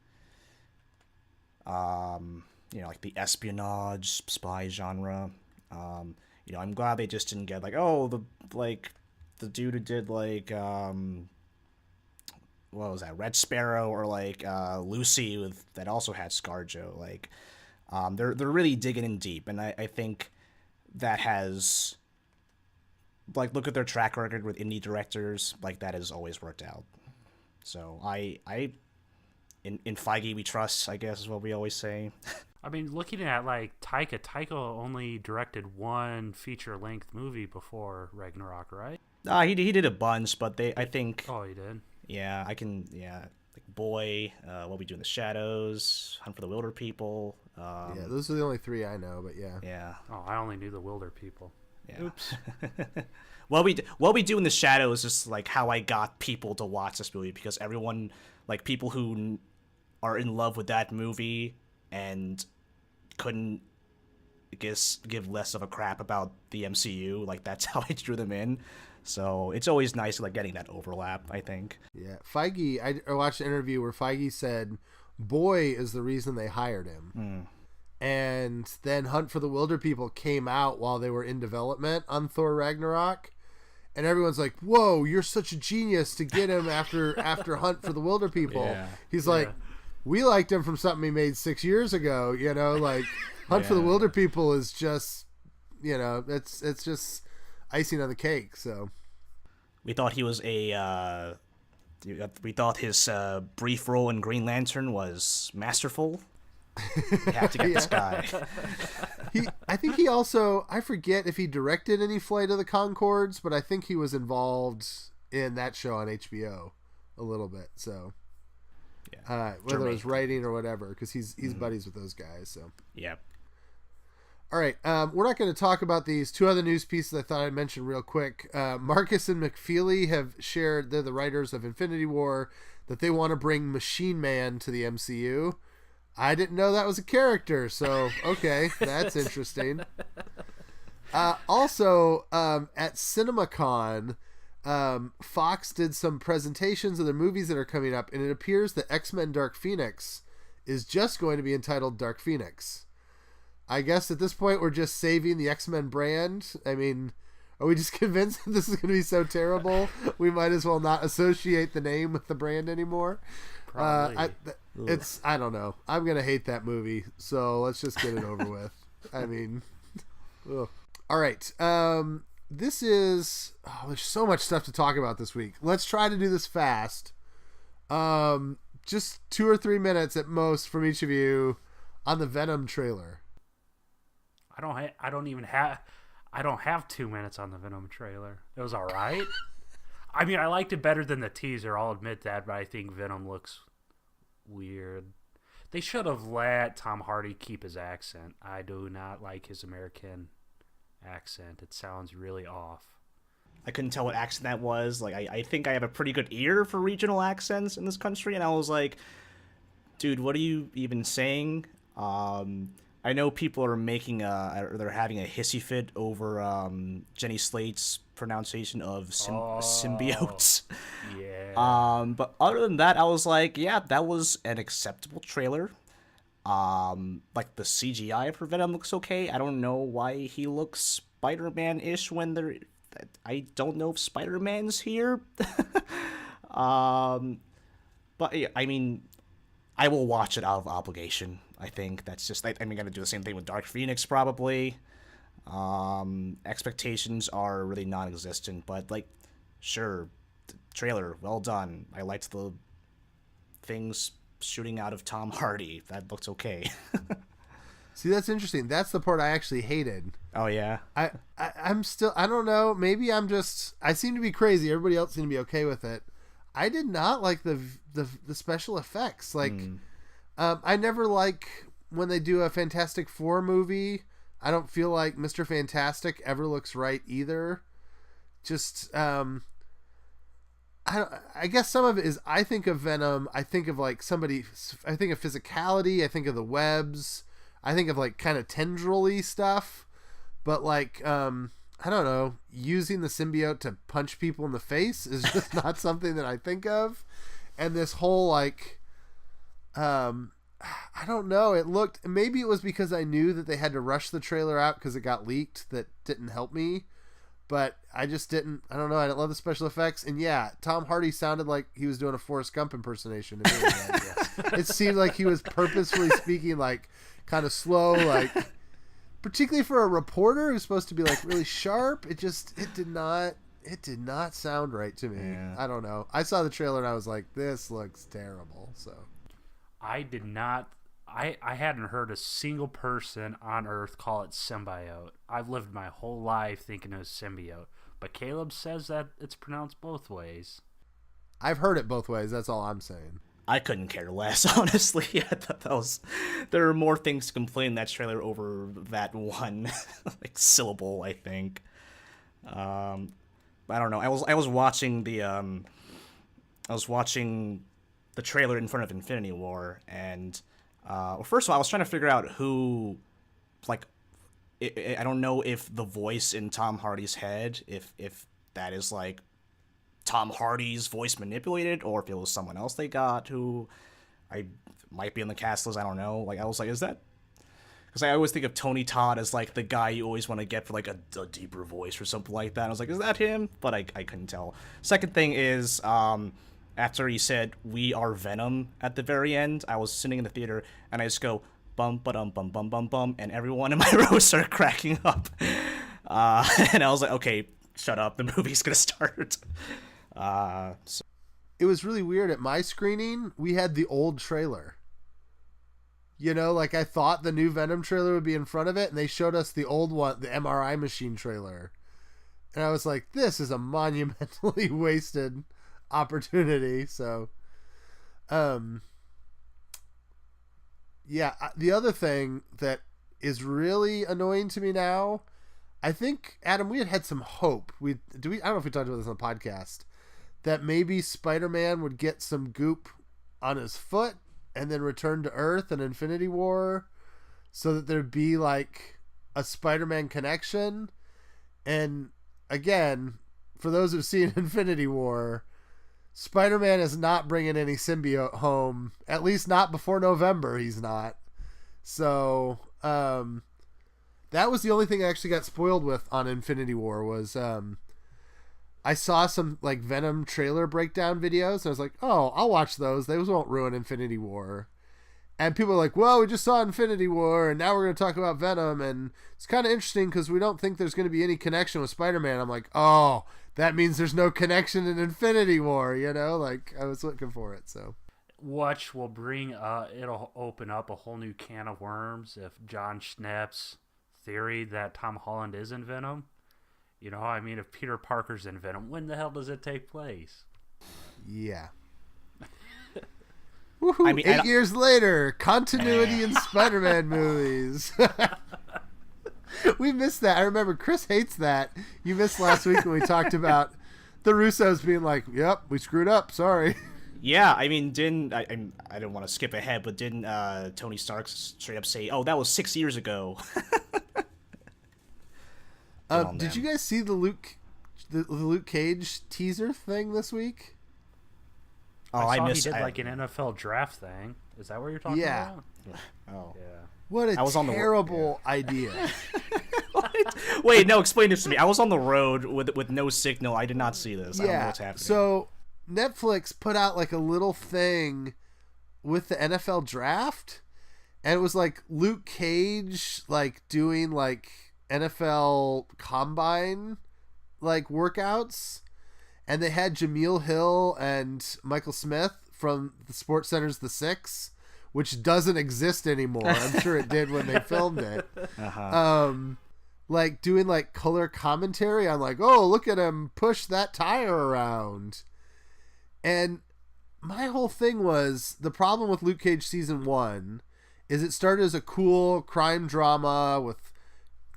S3: like the espionage spy genre. I'm glad they just didn't get like, oh, the dude who did like what was that, Red Sparrow, or like Lucy that also had ScarJo. Like they're really digging in deep, and I think that has, like, look at their track record with indie directors, like that has always worked out. So in Feige we trust, I guess is what we always say.
S2: I mean, looking at like Taika only directed one feature-length movie before Ragnarok, right?
S3: He did a bunch, but I think.
S2: Oh, he did.
S3: Yeah, like Boy, What We Do in the Shadows, Hunt for the Wilder People.
S1: Yeah, those are the only 3 I know, but yeah.
S3: Yeah.
S2: Oh, I only knew the Wilder People.
S3: Yeah.
S2: Oops.
S3: What we do in the shadows is like how I got people to watch this movie, because everyone, like people who are in love with that movie and couldn't give less of a crap about the MCU, like that's how I drew them in. So it's always nice like getting that overlap, I think.
S1: Yeah, Feige. I watched an interview where Feige said, "Boy is the reason they hired him." And then Hunt for the Wilder People came out while they were in development on Thor Ragnarok. And everyone's like, "Whoa, you're such a genius to get him after Hunt for the Wilder People."
S3: Yeah.
S1: He's like, "We liked him from something he made 6 years ago, like Hunt for the Wilder People is just, it's just icing on the cake." So
S3: we thought he was we thought his brief role in Green Lantern was masterful. We had to get this guy.
S1: I think he also, I forget if he directed any Flight of the Conchords, but I think he was involved in that show on HBO a little bit. So, whether it was writing or whatever, because he's buddies with those guys. So,
S3: yeah.
S1: All right, we're not going to talk about these 2 other news pieces I thought I'd mention real quick. Marcus and McFeely have shared, they're the writers of Infinity War, that they want to bring Machine Man to the MCU. I didn't know that was a character, so okay, that's interesting. Also, at CinemaCon, Fox did some presentations of the movies that are coming up, and it appears that X-Men Dark Phoenix is just going to be entitled Dark Phoenix. I guess at this point we're just saving the X-Men brand. I mean, are we just convinced that this is going to be so terrible we might as well not associate the name with the brand anymore?
S2: Probably.
S1: I don't know. I'm going to hate that movie, so let's just get it over with. I mean, ugh. All right. This is, there's so much stuff to talk about this week. Let's try to do this fast. Just 2 or 3 minutes at most from each of you on the Venom trailer.
S2: I don't have 2 minutes on the Venom trailer. It was all right. I mean, I liked it better than the teaser. I'll admit that, but I think Venom looks weird. They should have let Tom Hardy keep his accent. I do not like his American accent. It sounds really off.
S3: I couldn't tell what accent that was. Like, I think I have a pretty good ear for regional accents in this country, and I was like, dude, what are you even saying? I know people are they're having a hissy fit over Jenny Slate's pronunciation of symbiotes.
S2: Yeah.
S3: But other than that, I was like, yeah, that was an acceptable trailer. Like the CGI for Venom looks okay. I don't know why he looks Spider-Man-ish when I don't know if Spider-Man's here. But yeah, I mean, I will watch it out of obligation. I think that's just, I'm going to do the same thing with Dark Phoenix probably. Expectations are really non-existent, but like, sure, trailer, well done. I liked the things shooting out of Tom Hardy. That looks okay.
S1: See, that's interesting. That's the part I actually hated.
S3: Oh yeah.
S1: I'm still, I don't know, maybe I seem to be crazy. Everybody else seemed to be okay with it. I did not like the special effects. Like, I never like when they do a Fantastic Four movie. I don't feel like Mr. Fantastic ever looks right either. Just, I guess some of it is, I think of Venom, I think of like I think of physicality, I think of the webs, I think of like kind of tendril-y stuff, but like, I don't know, using the symbiote to punch people in the face is just not something that I think of. And this whole like, I don't know, maybe it was because I knew that they had to rush the trailer out because it got leaked that didn't help me. But I just didn't, I don't know, I didn't love the special effects. And yeah, Tom Hardy sounded like he was doing a Forrest Gump impersonation to me. It seemed like he was purposefully speaking like kind of slow, like, particularly for a reporter who's supposed to be like really sharp. It did not sound right to me. Yeah. I don't know. I saw the trailer and I was like, this looks terrible. So
S2: I did not. I hadn't heard a single person on Earth call it symbiote. I've lived my whole life thinking it was symbiote. But Caleb says that it's pronounced both ways.
S1: I've heard it both ways. That's all I'm saying.
S3: I couldn't care less, honestly. I thought there are more things to complain in that trailer over that one like syllable, I think. I don't know. I was watching the trailer in front of Infinity War, and first of all, I was trying to figure out who, like, I don't know if the voice in Tom Hardy's head, if that is like Tom Hardy's voice manipulated, or if it was someone else they got who I might be in the cast list. I don't know. Like, I was like, is that? Because I always think of Tony Todd as like the guy you always want to get for like a deeper voice or something like that. I was like, is that him? But I couldn't tell. Second thing is, after he said "We are Venom" at the very end, I was sitting in the theater and I just go bum ba-dum bum bum bum bum, and everyone in my row started cracking up. And I was like, okay, shut up, the movie's gonna start. So.
S1: It was really weird. At my screening, we had the old trailer. You know, like, I thought the new Venom trailer would be in front of it, and they showed us the old one, the MRI machine trailer. And I was like, this is a monumentally wasted opportunity. So, yeah, the other thing that is really annoying to me now, I think, Adam, we had some hope. I don't know if we talked about this on the podcast, that maybe Spider-Man would get some goop on his foot and then return to Earth in Infinity War, so that there'd be like a Spider-Man connection. And again, for those who've seen Infinity War, Spider-Man is not bringing any symbiote home, at least not before November. He's not. So that was the only thing I actually got spoiled with on Infinity War was I saw some like Venom trailer breakdown videos. And I was like, oh, I'll watch those. Those won't ruin Infinity War. And people are like, well, we just saw Infinity War and now we're going to talk about Venom. And it's kind of interesting because we don't think there's going to be any connection with Spider-Man. I'm like, oh, that means there's no connection in Infinity War, you know? Like, I was looking for it, so.
S2: Which will bring, it'll open up a whole new can of worms if John Schnapp's theory that Tom Holland is in Venom. You know, I mean, if Peter Parker's in Venom, when the hell does it take place?
S1: Yeah. Woohoo, I mean, 8 years later, continuity in Spider-Man movies. We missed that. I remember Chris hates that. You missed last week when we talked about the Russos being like, yep, we screwed up, sorry.
S3: Yeah, I mean, I didn't want to skip ahead, but didn't Tony Stark straight up say, oh, that was 6 years ago?
S1: Did you guys see the Luke Cage teaser thing this week?
S2: Oh, I missed. He did like an NFL draft thing. Is that what you're talking about?
S3: Oh,
S2: yeah.
S1: What a terrible idea!
S3: Wait, no, explain this to me. I was on the road with no signal. I did not see this. I don't know what's happening.
S1: So Netflix put out like a little thing with the NFL draft, and it was like Luke Cage like doing like NFL combine like workouts, and they had Jameel Hill and Michael Smith from the Sports Center's The Six, which doesn't exist anymore. I'm sure it did when they filmed it. Like doing like color commentary on like, oh, look at him push that tire around. And my whole thing was, the problem with Luke Cage season 1 is it started as a cool crime drama with,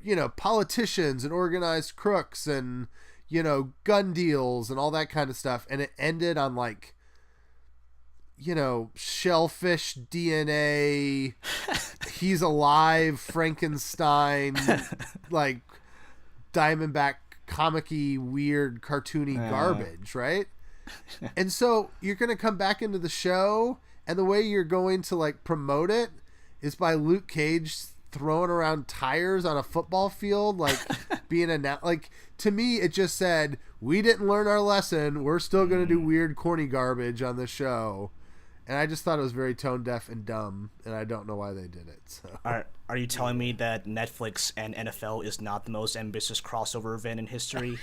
S1: you know, politicians and organized crooks and, you know, gun deals and all that kind of stuff. And it ended on like, you know, shellfish DNA, he's alive, Frankenstein, like Diamondback comic-y, weird, cartoony garbage, right? And so you're going to come back into the show, and the way you're going to like promote it is by Luke Cage throwing around tires on a football field, like being like, to me it just said, we didn't learn our lesson, we're still going to do weird corny garbage on the show. And I just thought it was very tone deaf and dumb, and I don't know why they did it. So.
S3: Are you telling me that Netflix and NFL is not the most ambitious crossover event in history?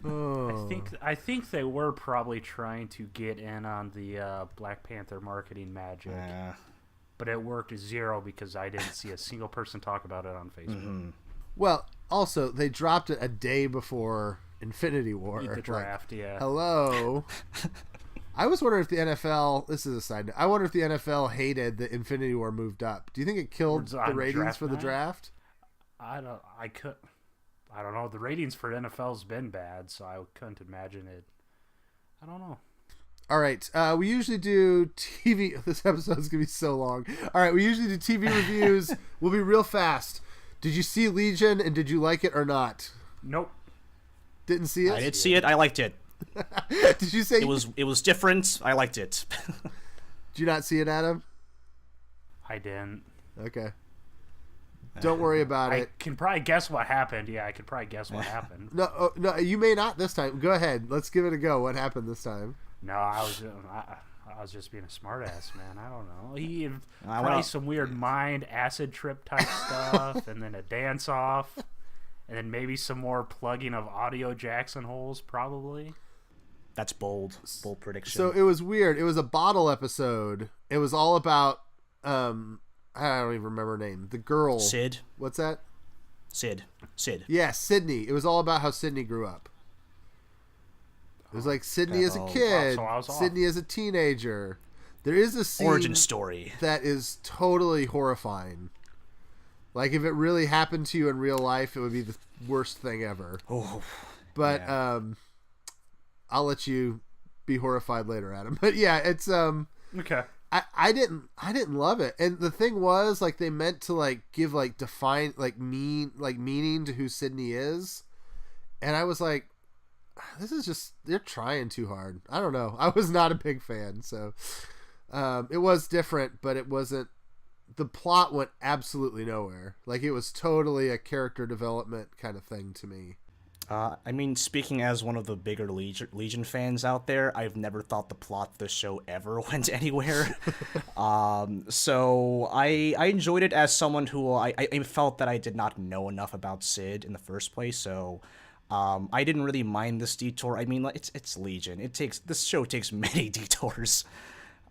S1: Oh.
S2: I think they were probably trying to get in on the Black Panther marketing magic, but it worked zero because I didn't see a single person talk about it on Facebook. Mm-hmm.
S1: Well, also they dropped it a day before Infinity War.
S2: The draft,
S1: like,
S2: yeah.
S1: Hello. I was wondering if the NFL. This is a side note. I wonder if the NFL hated that Infinity War moved up. Do you think it killed the ratings for the draft?
S2: I don't know. The ratings for NFL's been bad, so I couldn't imagine it. I don't know.
S1: All right. We usually do TV. This episode's going to be so long. All right. We usually do TV reviews. We'll be real fast. Did you see Legion, and did you like it or not?
S2: Nope.
S1: Didn't see it?
S3: I did see it. I liked it.
S1: Did you say...
S3: It was different. I liked it.
S1: Did you not see it, Adam?
S2: I didn't.
S1: Okay. Don't worry about it.
S2: I can probably guess what happened. Yeah, I could probably guess what happened.
S1: No, you may not this time. Go ahead. Let's give it a go. What happened this time?
S2: No, I was just being a smartass, man. I don't know. He probably some weird mind acid trip type stuff, and then a dance off, and then maybe some more plugging of audio jacks and holes, probably.
S3: That's bold prediction.
S1: So it was weird. It was a bottle episode. It was all about I don't even remember her name. The girl.
S3: Sid.
S1: What's that?
S3: Sid.
S1: Yeah, Sydney. It was all about how Sydney grew up. It was like Sydney as a kid, Sydney as a teenager. There is a scene
S3: origin story
S1: that is totally horrifying. Like if it really happened to you in real life, it would be the worst thing ever.
S3: Oh,
S1: but yeah. I'll let you be horrified later, Adam. But yeah, it's
S2: okay.
S1: I didn't love it. And the thing was, like, they meant to like give like meaning to who Sydney is. And I was like, this is just, they're trying too hard. I don't know. I was not a big fan. So it was different, but it wasn't, the plot went absolutely nowhere. Like it was totally a character development kind of thing to me.
S3: I mean, speaking as one of the bigger Legion fans out there, I've never thought the plot of the show ever went anywhere. So I enjoyed it as someone who I felt that I did not know enough about Sid in the first place. So I didn't really mind this detour. I mean, it's Legion. This show takes many detours.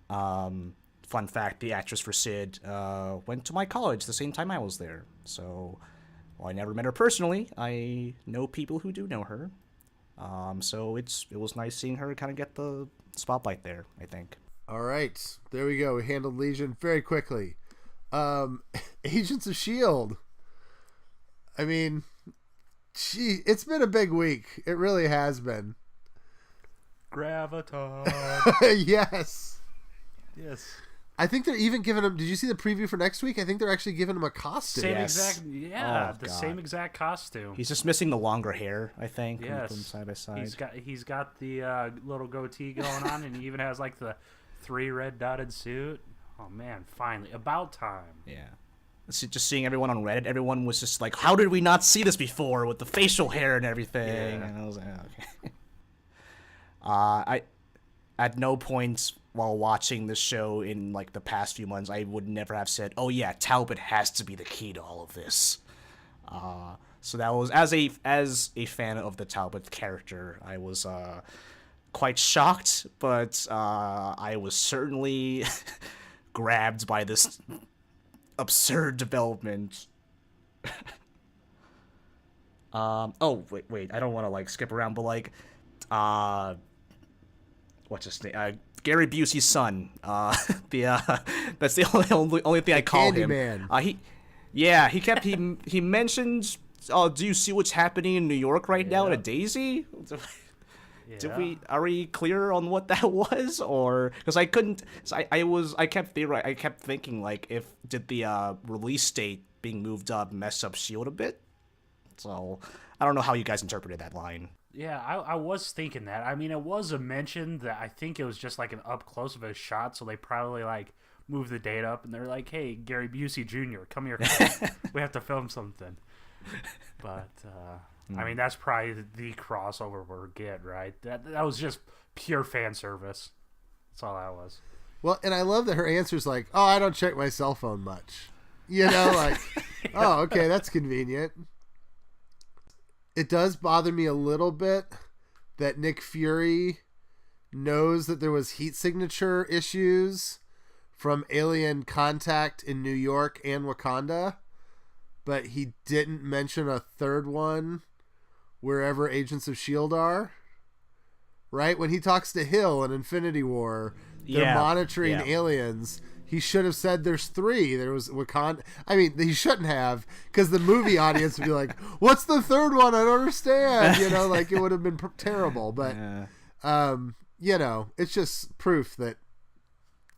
S3: Fun fact: the actress for Sid went to my college the same time I was there. So. Well, I never met her personally. I know people who do know her. So it was nice seeing her kind of get the spotlight there, I think.
S1: All right. There we go. We handled Legion very quickly. Agents of S.H.I.E.L.D. I mean, it's been a big week. It really has been.
S2: Gravitas.
S1: Yes.
S2: Yes.
S1: I think they're even giving him. Did you see the preview for next week? I think they're actually giving him a costume.
S2: Same exact costume.
S3: He's just missing the longer hair, I think.
S2: Yes,
S3: from side by side.
S2: He's got the little goatee going on, and he even has like the 3 red dotted suit. Oh man, finally, about time.
S3: Yeah. Just seeing everyone on Reddit, everyone was just like, "How did we not see this before with the facial hair and everything?"
S2: Yeah.
S3: And I was like, oh, okay. At no point while watching this show in like the past few months, I would never have said, "Oh yeah, Talbot has to be the key to all of this." So that was as a fan of the Talbot character, I was quite shocked, but I was certainly grabbed by this absurd development. Oh wait, I don't want to like skip around, but like, what's his name? Gary Busey's son. That's the only thing I call him.
S1: Candyman.
S3: He mentioned. Oh, do you see what's happening in New York right now at a Daisy?
S2: Yeah.
S3: Are we clear on what that was, or because I couldn't? I kept thinking like, did the release date being moved up mess up S.H.I.E.L.D. a bit? So I don't know how you guys interpreted that line.
S2: Yeah, I was thinking that. I mean, it was a mention that I think it was just like an up close of a shot, so they probably like moved the date up, and they're like, "Hey, Gary Busey Jr., come here, we have to film something." But I mean, that's probably the crossover we'll get, right? That was just pure fan service. That's all that was.
S1: Well, and I love that her answer's like, "Oh, I don't check my cell phone much." You know, like, yeah. Oh, okay, that's convenient. It does bother me a little bit that Nick Fury knows that there was heat signature issues from alien contact in New York and Wakanda, but he didn't mention a third one wherever Agents of S.H.I.E.L.D. are. right? When he talks to Hill in Infinity War, they're monitoring aliens. He should have said there's 3. There was Wakanda. I mean, he shouldn't have, because the movie audience would be like, what's the third one? I don't understand. You know, like, it would have been terrible. But, you know, it's just proof that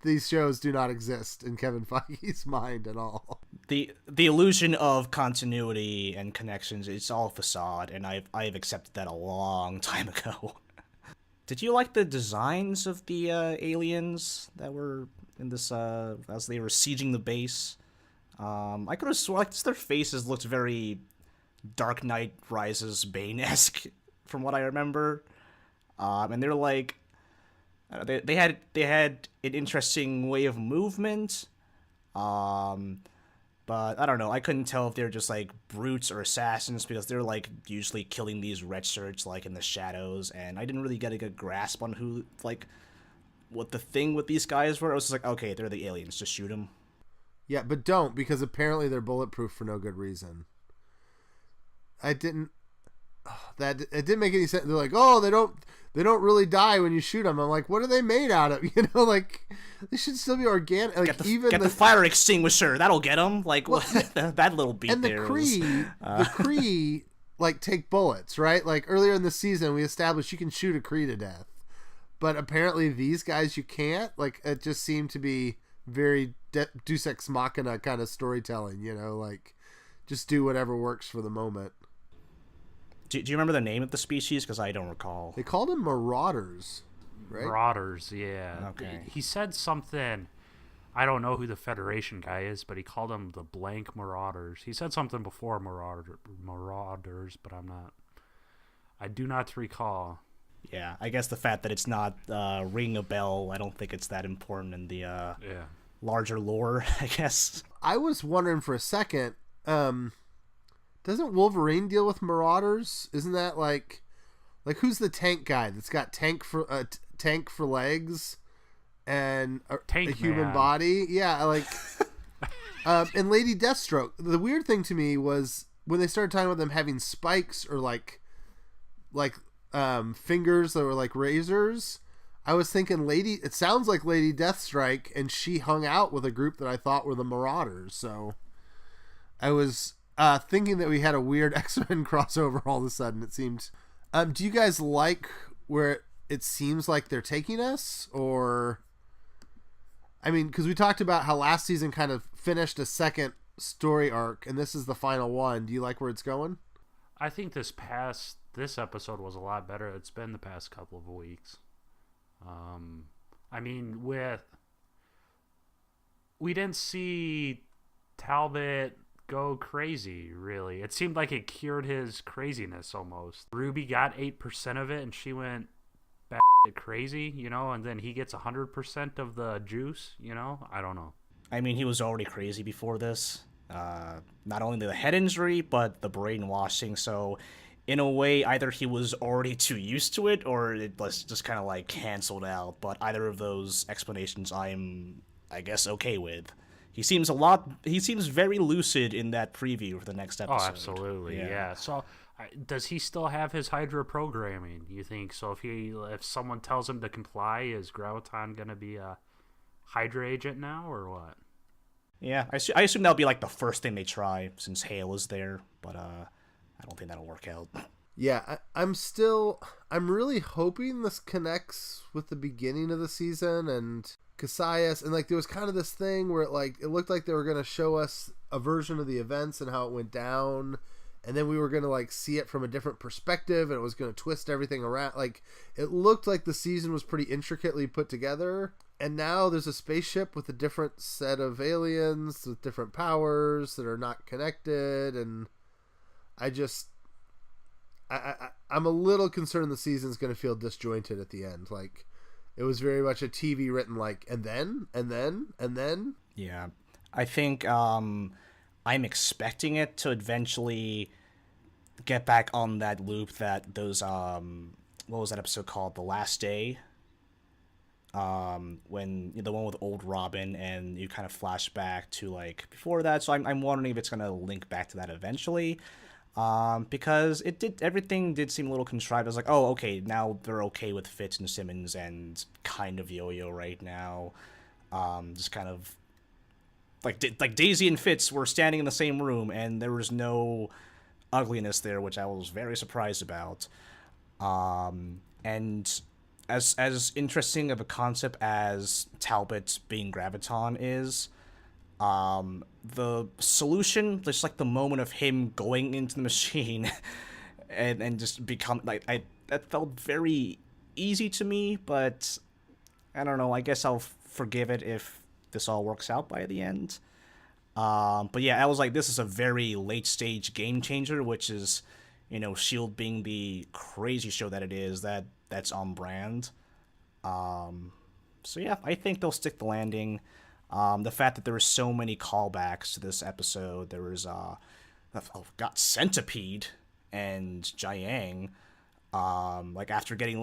S1: these shows do not exist in Kevin Feige's mind at all.
S3: The illusion of continuity and connections, it's all facade, and I've accepted that a long time ago. Did you like the designs of the aliens that were in this as they were sieging the base? I could have sworn their faces looked very Dark Knight Rises Bane-esque from what I remember. And they're like they had an interesting way of movement. But I don't know. I couldn't tell if they're just like brutes or assassins, because they're like usually killing these red shirts like in the shadows, and I didn't really get a good grasp on who, like, what the thing with these guys were. I was just like, okay, they're the aliens, just shoot them.
S1: Yeah, but don't, because apparently they're bulletproof for no good reason. It didn't make any sense. They're like, oh, they don't really die when you shoot them. I'm like, what are they made out of? You know, like, they should still be organic. Like,
S3: get the fire extinguisher. That'll get them. Like, well, that little beat
S1: and
S3: there.
S1: The Kree, like, take bullets, right? Like, earlier in the season, we established you can shoot a Kree to death. But apparently these guys you can't. Like, it just seemed to be very Deus Ex Machina kind of storytelling, you know? Like, just do whatever works for the moment.
S3: Do you remember the name of the species? Because I don't recall.
S1: They called them Marauders, right?
S2: Marauders, yeah.
S3: Okay.
S2: He said something. I don't know who the Federation guy is, but he called them the blank Marauders. He said something before Marauders, but I do not recall.
S3: Yeah, I guess the fact that it's not ringing a bell, I don't think it's that important in the larger lore, I guess.
S1: I was wondering for a second, doesn't Wolverine deal with Marauders? Isn't that like who's the tank guy that's got tank for legs and a human body? Yeah, like and Lady Deathstroke. The weird thing to me was when they started talking about them having spikes or like fingers that were like razors. I was thinking it sounds like Lady Deathstrike, and she hung out with a group that I thought were the Marauders. So I was thinking that we had a weird X-Men crossover all of a sudden. It seemed. Do you guys like where it seems like they're taking us? Or, I mean, because we talked about how last season kind of finished a second story arc, and this is the final one. Do you like where it's going?
S2: I think this episode was a lot better. It's been the past couple of weeks. I mean, we didn't see Talbot go crazy, really. It seemed like it cured his craziness almost. Ruby got 8% of it, and she went crazy, you know, and then he gets 100% of the juice, you know? I don't know.
S3: I mean, he was already crazy before this. Not only the head injury, but the brainwashing, so in a way, either he was already too used to it, or it was just kind of like canceled out. But either of those explanations, I guess, okay with. He seems very lucid in that preview for the next episode.
S2: Oh, absolutely, yeah. So, does he still have his Hydra programming? You think so? If someone tells him to comply, is Graviton gonna be a Hydra agent now, or what?
S3: Yeah, I assume that'll be like the first thing they try, since Hale is there. But I don't think that'll work out.
S1: Yeah, I'm really hoping this connects with the beginning of the season and Cassius, and like there was kind of this thing where it looked like they were going to show us a version of the events and how it went down, and then we were going to like see it from a different perspective, and it was going to twist everything around. Like, it looked like the season was pretty intricately put together, and now there's a spaceship with a different set of aliens with different powers that are not connected, and I'm a little concerned the season's going to feel disjointed at the end. Like, it was very much a TV written like, and then.
S3: Yeah. I think I'm expecting it to eventually get back on that loop that those, what was that episode called? The Last Day? When the one with old Robin, and you kind of flash back to like before that. So I'm wondering if it's going to link back to that eventually. Because everything did seem a little contrived. I was like, oh, okay, now they're okay with Fitz and Simmons and kind of Yo-Yo right now. Just kind of like Daisy and Fitz were standing in the same room, and there was no ugliness there, which I was very surprised about. And as interesting of a concept as Talbot being Graviton is, the solution, just like the moment of him going into the machine and just become that felt very easy to me, but I don't know, I guess I'll forgive it if this all works out by the end. But yeah, I was like, this is a very late stage game changer, which is, S.H.I.E.L.D. being the crazy show that it is, that's on brand. So yeah, I think they'll stick the landing. The fact that there were so many callbacks to this episode, there was Centipede and Jiang, after getting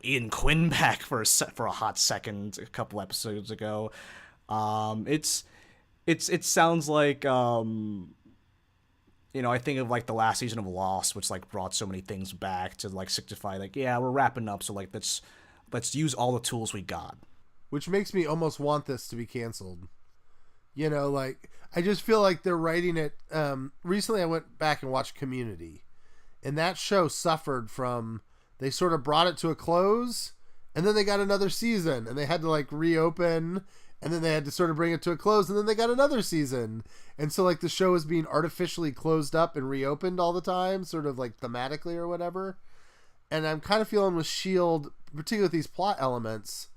S3: Ian Quinn back for a hot second a couple episodes ago. It sounds like I think of the last season of Lost, which brought so many things back to signify we're wrapping up, so let's use all the tools we got.
S1: Which makes me almost want this to be canceled. I just feel like they're writing it. Recently I went back and watched Community, and that show suffered from, they sort of brought it to a close, and then they got another season, and they had to reopen, and then they had to sort of bring it to a close, and then they got another season. And so the show is being artificially closed up and reopened all the time, sort of thematically or whatever. And I'm kind of feeling with S.H.I.E.L.D., particularly with these plot elements,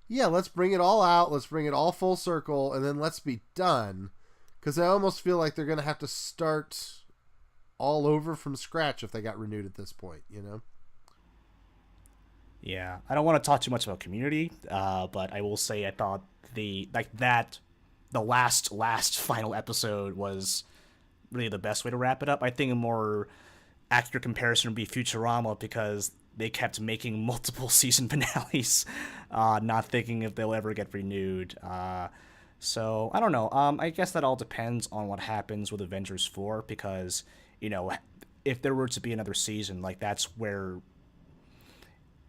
S1: yeah, let's bring it all out, let's bring it all full circle, and then let's be done. Because I almost feel like they're going to have to start all over from scratch if they got renewed at this point,
S3: Yeah, I don't want to talk too much about Community, but I will say I thought the last final episode was really the best way to wrap it up. I think a more accurate comparison would be Futurama, because they kept making multiple season finales, not thinking if they'll ever get renewed. So I don't know. I guess that all depends on what happens with Avengers 4, because if there were to be another season, that's where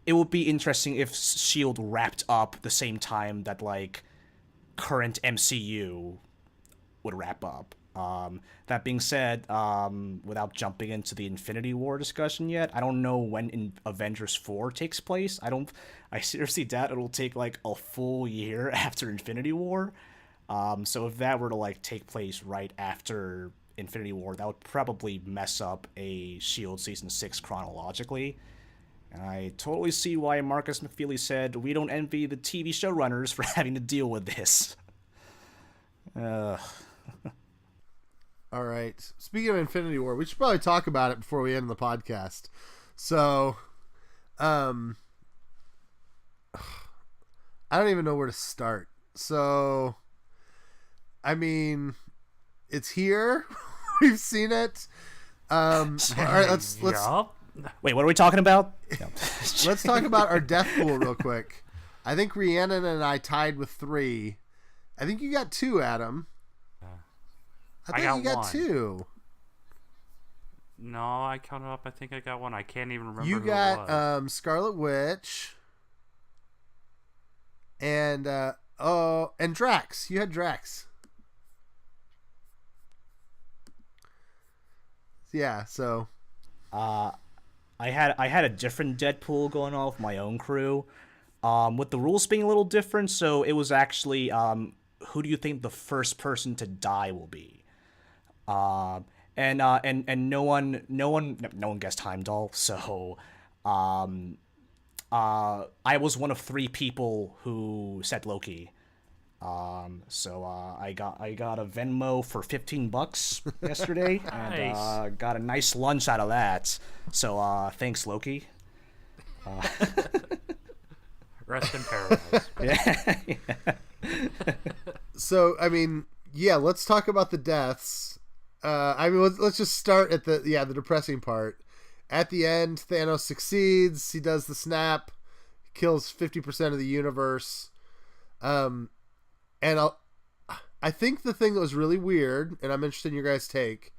S3: it would be interesting if S.H.I.E.L.D. wrapped up the same time that current MCU would wrap up. That being said, without jumping into the Infinity War discussion yet, I don't know when Avengers 4 takes place. I seriously doubt it'll take a full year after Infinity War. So if that were to take place right after Infinity War, that would probably mess up a S.H.I.E.L.D. season 6 chronologically. And I totally see why Marcus McFeely said, we don't envy the TV showrunners for having to deal with this.
S1: All right. Speaking of Infinity War, we should probably talk about it before we end the podcast. So, I don't even know where to start. So, I mean, it's here. We've seen it. All right, let's
S3: Wait, what are we talking about? No.
S1: Let's talk about our death pool real quick. I think Rhiannon and I tied with 3. I think you got 2, Adam. I think you got 2.
S2: No, I counted up. I think I got 1. I can't even remember.
S1: You
S2: who
S1: got
S2: it was.
S1: Scarlet Witch and Drax. You had Drax. Yeah, so
S3: I had a different Deadpool going on with my own crew, with the rules being a little different. So it was actually who do you think the first person to die will be? And no one guessed Heimdall. So I was one of 3 people who said Loki. So I got a Venmo for $15 yesterday,
S2: Nice.
S3: and got a nice lunch out of that. So thanks, Loki.
S2: Rest in paradise.
S3: Yeah.
S1: So, I mean, yeah, let's talk about the deaths. Let's just start at the depressing part. At the end, Thanos succeeds. He does the snap, kills 50% of the universe. And I I think the thing that was really weird, and I'm interested in your guys' take,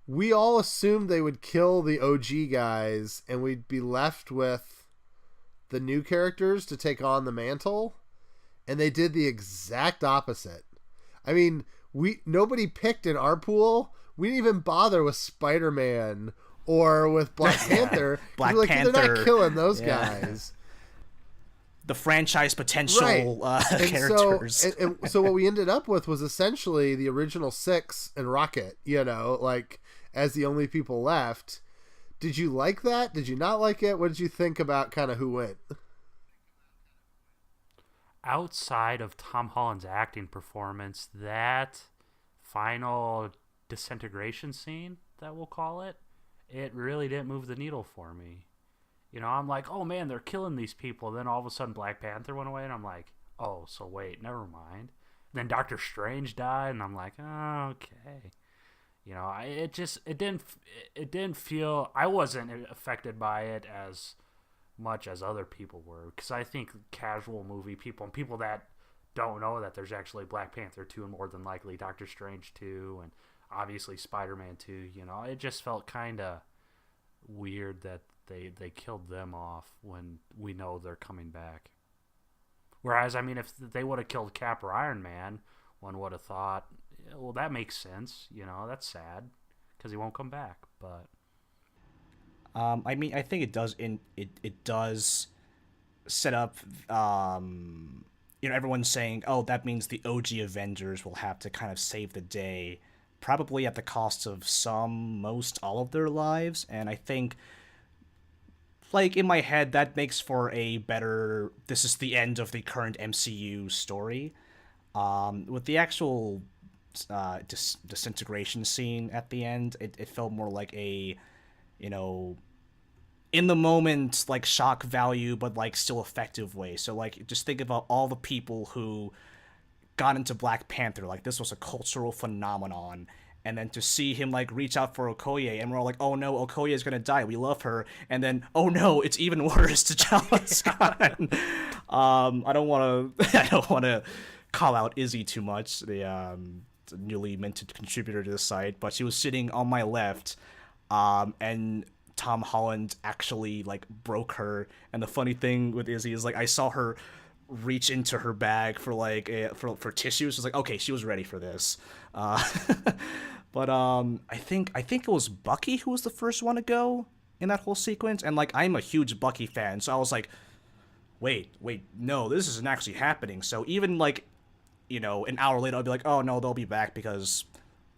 S1: we all assumed they would kill the OG guys and we'd be left with the new characters to take on the mantle, and they did the exact opposite. I mean, nobody picked in our pool. We didn't even bother with Spider-Man or with Black Panther.
S3: Black
S1: Panther. They're not killing those
S3: yeah.
S1: guys.
S3: The franchise potential characters.
S1: So what we ended up with was essentially the original 6 and Rocket, like as the only people left. Did you like that? Did you not like it? What did you think about kind of who went?
S2: Outside of Tom Holland's acting performance, that final disintegration scene, that we'll call it, it really didn't move the needle for me. I'm like, oh man, they're killing these people. Then all of a sudden Black Panther went away, and I'm like, oh, so wait, never mind. Then Doctor Strange died, and I'm like, oh, okay. It didn't feel, I wasn't affected by it as much as other people were, because I think casual movie people and people that don't know that there's actually Black Panther 2 and more than likely Doctor Strange 2 and obviously Spider-Man 2, it just felt kind of weird that they killed them off when we know they're coming back. Whereas, I mean, if they would have killed Cap or Iron Man, one would have thought, well, that makes sense. That's sad because he won't come back. But
S3: I mean, I think it does. It does set up. Everyone's saying, oh, that means the OG Avengers will have to kind of save the day, probably at the cost of most, all of their lives. And I think, like, in my head, that makes for a better, this is the end of the current MCU story. With the actual disintegration scene at the end, it felt more like a, in the moment, like, shock value, but, like, still effective way. So, like, just think about all the people who got into Black Panther. Like, this was a cultural phenomenon. And then to see him, like, reach out for Okoye, and we're all like, oh no, Okoye is gonna die, we love her. And then, oh no, it's even worse, T'Challa Scott. I don't wanna call out Izzy too much, the newly minted contributor to the site, but she was sitting on my left, and Tom Holland actually, like, broke her. And the funny thing with Izzy is, like, I saw her reach into her bag for, like, for tissues. It's like, okay, she was ready for this. But I think it was Bucky who was the first one to go in that whole sequence, and, like, I'm a huge Bucky fan, so I was like, wait, no, this isn't actually happening. So even, like, an hour later, I'll be like, oh no, they'll be back because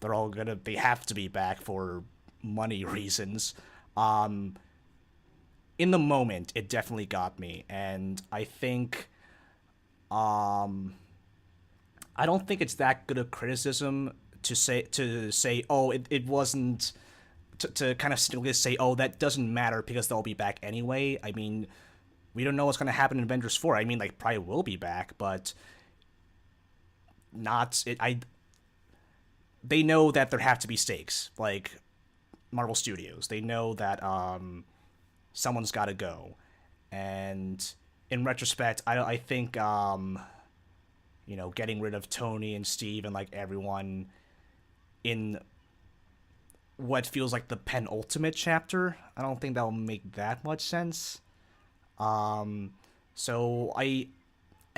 S3: they have to be back for money reasons. In the moment, it definitely got me, and I think, I don't think it's that good a criticism to say, oh, it wasn't, to kind of simply say, oh, that doesn't matter because they'll be back anyway. I mean, we don't know what's going to happen in Avengers 4. I mean, like, probably will be back, but they know that there have to be stakes, like Marvel Studios. They know that someone's got to go, and in retrospect, I think getting rid of Tony and Steve and, like, everyone in what feels like the penultimate chapter, I don't think that'll make that much sense. So I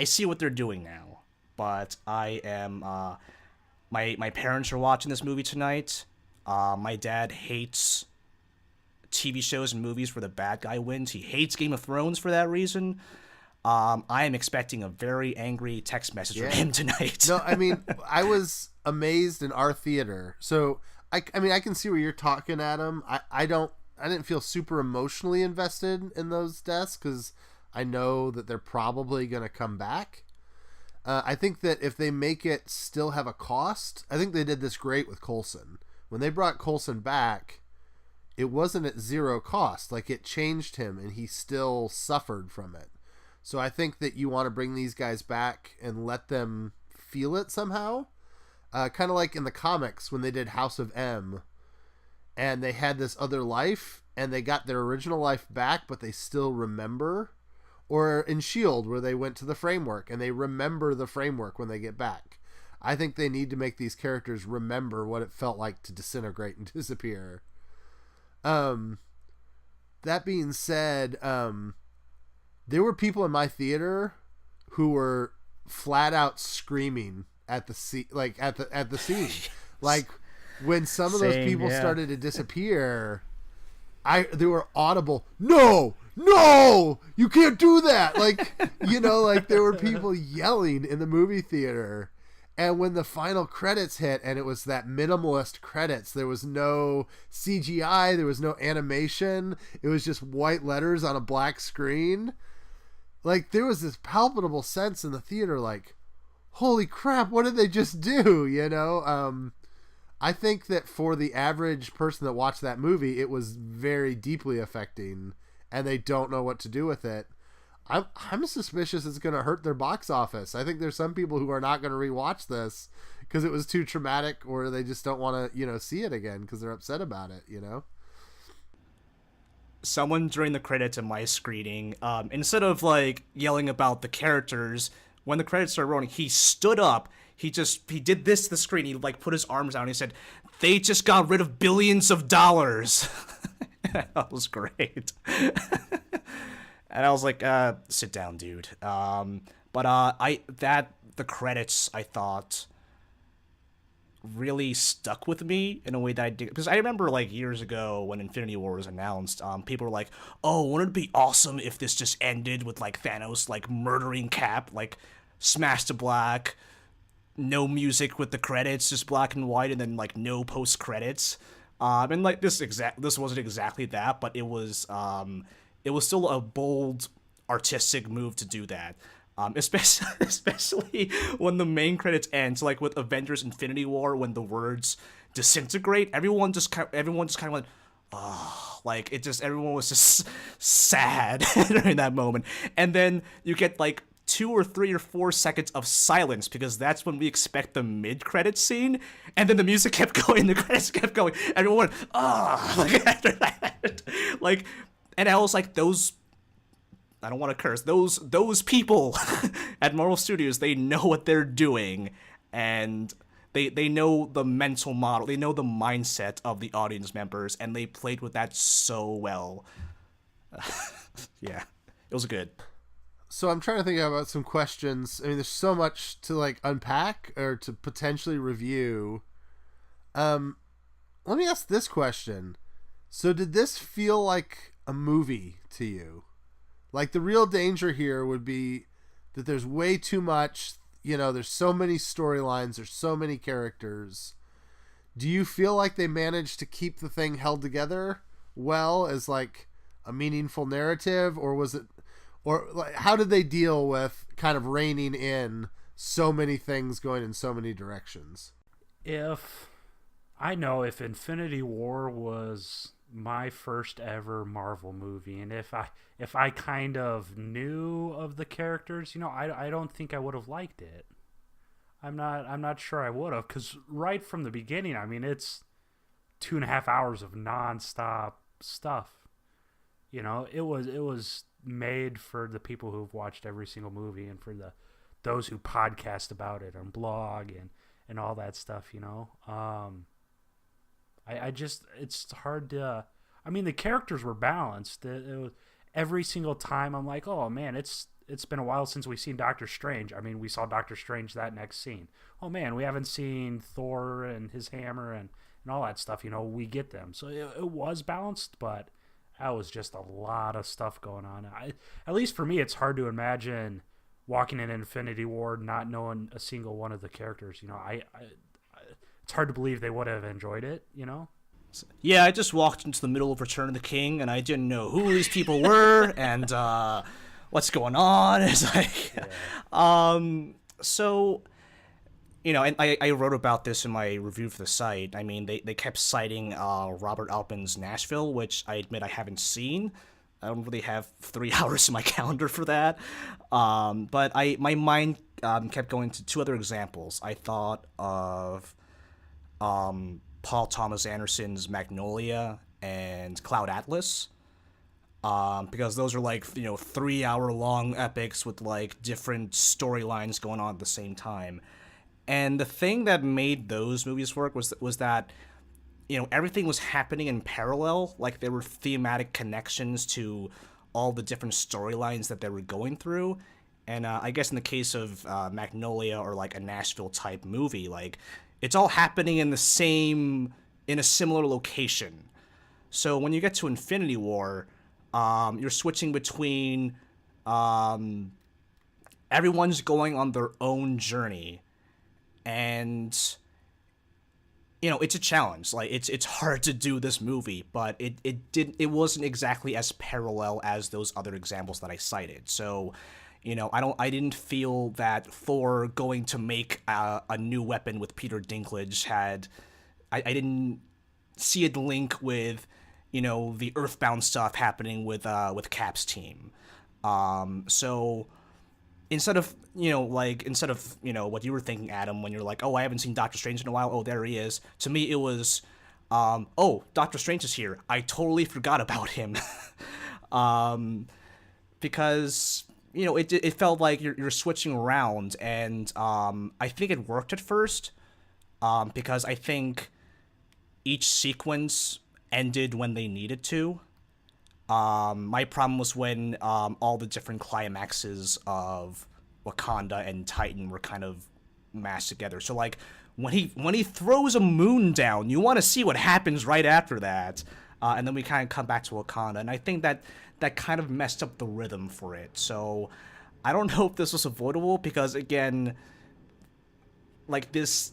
S3: see what they're doing now, but I am my parents are watching this movie tonight. My dad hates TV shows and movies where the bad guy wins. He hates Game of Thrones for that reason. I am expecting a very angry text message from him tonight.
S1: No, I mean, I was amazed in our theater. So, I mean, I can see where you're talking, Adam. I didn't feel super emotionally invested in those deaths because I know that they're probably going to come back. I think that if they make it still have a cost, I think they did this great with Coulson. When they brought Coulson back, it wasn't at zero cost. Like, it changed him and he still suffered from it. So I think that you want to bring these guys back and let them feel it somehow. Kind of like in the comics when they did House of M and they had this other life and they got their original life back, but they still remember. Or in S.H.I.E.L.D. where they went to the framework and they remember the framework when they get back. I think they need to make these characters remember what it felt like to disintegrate and disappear. That being said, there were people in my theater who were flat out screaming at the scene, at the scene. Like when some of those people started to disappear, they were audible. No, you can't do that. Like, like there were people yelling in the movie theater. And when the final credits hit and it was that minimalist credits, there was no CGI, there was no animation. It was just white letters on a black screen. Like, there was this palpable sense in the theater, like, holy crap, what did they just do? I think that for the average person that watched that movie, it was very deeply affecting, and they don't know what to do with it. I'm suspicious it's going to hurt their box office. I think there's some people who are not going to rewatch this because it was too traumatic, or they just don't want to, see it again because they're upset about it,
S3: Someone during the credits in my screening, instead of like yelling about the characters, when the credits started rolling, he stood up. He did this to the screen. He like put his arms out and he said, "They just got rid of billions of dollars." That was great. And I was like, sit down, dude. The credits, I thought, really stuck with me in a way that I did. Because I remember, like, years ago when Infinity War was announced, people were like, oh, wouldn't it be awesome if this just ended with, like, Thanos, like, murdering Cap, like, smash to black, no music with the credits, just black and white, and then, like, no post-credits. And, like, this wasn't exactly that, but it was still a bold artistic move to do that. Especially when the main credits ends, like with Avengers Infinity War, when the words disintegrate, everyone just kind of went, oh, like everyone was just sad during that moment. And then you get like 2 or 3 or 4 seconds of silence because that's when we expect the mid-credit scene, and then the music kept going, the credits kept going, everyone went, oh, like after that, like, and I was like, I don't want to curse, those people at Marvel Studios, they know what they're doing, and they know the mental model, they know the mindset of the audience members, and they played with that so well. Yeah, it was good.
S1: So I'm trying to think about some questions. I mean, there's so much to like unpack or to potentially review. Let me ask this question. So did this feel like a movie to you? Like, the real danger here would be that there's way too much, there's so many storylines, there's so many characters. Do you feel like they managed to keep the thing held together well as like a meaningful narrative, or was it, or like, how did they deal with kind of reining in so many things going in so many directions?
S2: If Infinity War was my first ever Marvel movie, and if I kind of knew of the characters, I don't think I would have liked it. I'm not sure I would have, because right from the beginning, I mean, it's 2.5 hours of nonstop stuff. It was made for the people who've watched every single movie, and for those who podcast about it on blog and all that stuff. It's hard to, I mean, the characters were balanced. It was, every single time I'm like, oh man, it's been a while since we've seen Doctor Strange. I mean, we saw Doctor Strange that next scene. Oh man, we haven't seen Thor and his hammer and all that stuff. We get them. So it was balanced, but that was just a lot of stuff going on. At least for me, it's hard to imagine walking in Infinity War not knowing a single one of the characters. It's hard to believe they would have enjoyed it,
S3: Yeah, I just walked into the middle of Return of the King, and I didn't know who these people were, and what's going on. It's like, yeah. So, and I wrote about this in my review for the site. I mean, they kept citing Robert Altman's Nashville, which I admit I haven't seen. I don't really have 3 hours in my calendar for that. But my mind kept going to 2 other examples. I thought of Paul Thomas Anderson's Magnolia and Cloud Atlas, because those are like 3-hour long epics with like different storylines going on at the same time. And the thing that made those movies work was that, everything was happening in parallel. Like, there were thematic connections to all the different storylines that they were going through. And I guess in the case of Magnolia or like a Nashville type movie, like, it's all happening in a similar location. So when you get to Infinity War, you're switching between everyone's going on their own journey, and it's a challenge. Like, it's hard to do this movie, but it wasn't exactly as parallel as those other examples that I cited. So, I didn't feel that Thor going to make a new weapon with Peter Dinklage I didn't see it link with, the Earthbound stuff happening with Cap's team. So instead of what you were thinking, Adam, when you're like, oh, I haven't seen Doctor Strange in a while, oh, there he is, to me it was oh, Doctor Strange is here, I totally forgot about him. Because it felt like you're switching around, and I think it worked at first, because I think each sequence ended when they needed to. My problem was when all the different climaxes of Wakanda and Titan were kind of mashed together. So like when he throws a moon down, you want to see what happens right after that, and then we kind of come back to Wakanda, and I think that kind of messed up the rhythm for it. So I don't know if this was avoidable, because again, like this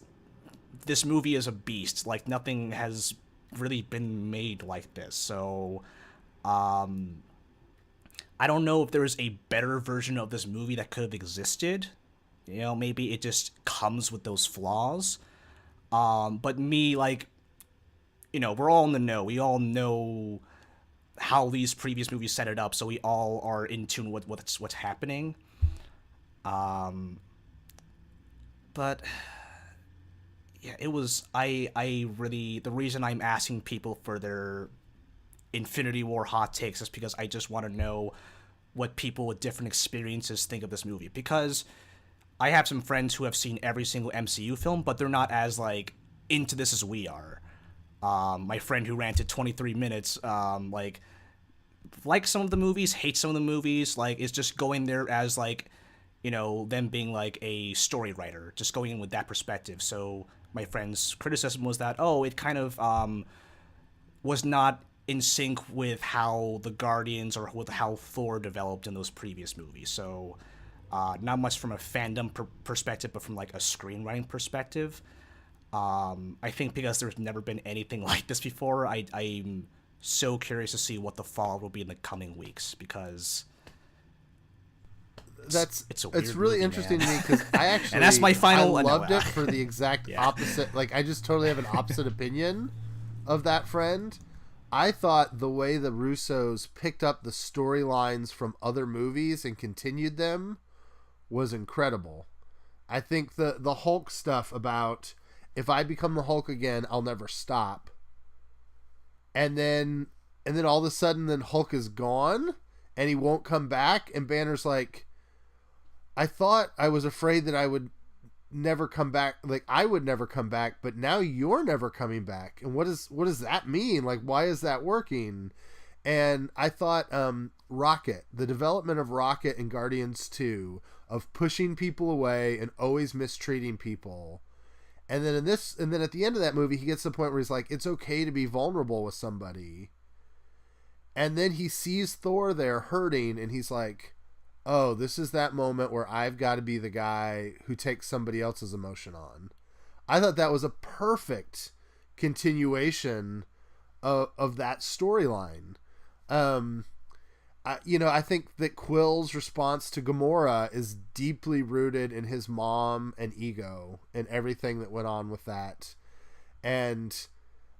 S3: movie is a beast. Like, nothing has really been made like this. So I don't know if there is a better version of this movie that could have existed. Maybe it just comes with those flaws. But me, like, we're all in the know. We all know how these previous movies set it up, so we all are in tune with what's happening. But yeah, it was. I really, the reason I'm asking people for their Infinity War hot takes is because I just want to know what people with different experiences think of this movie. Because I have some friends who have seen every single MCU film, but they're not as like into this as we are. My friend who ranted 23 minutes, like some of the movies, hates some of the movies, like is just going there as like, them being like a story writer, just going in with that perspective. So my friend's criticism was that, oh, it kind of was not in sync with how the Guardians or with how Thor developed in those previous movies. So not much from a fandom perspective, but from like a screenwriting perspective. I think because there's never been anything like this before, I'm so curious to see what the fallout will be in the coming weeks, because it's
S1: really
S3: movie,
S1: interesting
S3: man.
S1: to me, because I actually
S3: and that's my final.
S1: I loved it for the exact opposite. Like, I just totally have an opposite opinion of that friend. I thought the way the Russos picked up the storylines from other movies and continued them was incredible. I think the Hulk stuff about, if I become the Hulk again, I'll never stop. And then all of a sudden, then Hulk is gone and he won't come back. And Banner's like, I thought I was afraid that I would never come back. Like, I would never come back, but now you're never coming back. And what does that mean? Like, why is that working? And I thought, Rocket, the development of Rocket in Guardians 2, of pushing people away and always mistreating people. And then at the end of that movie, he gets to the point where he's like, it's okay to be vulnerable with somebody. And then he sees Thor there hurting, and he's like, oh, this is that moment where I've got to be the guy who takes somebody else's emotion on. I thought that was a perfect continuation of that storyline. I think that Quill's response to Gamora is deeply rooted in his mom and ego and everything that went on with that. And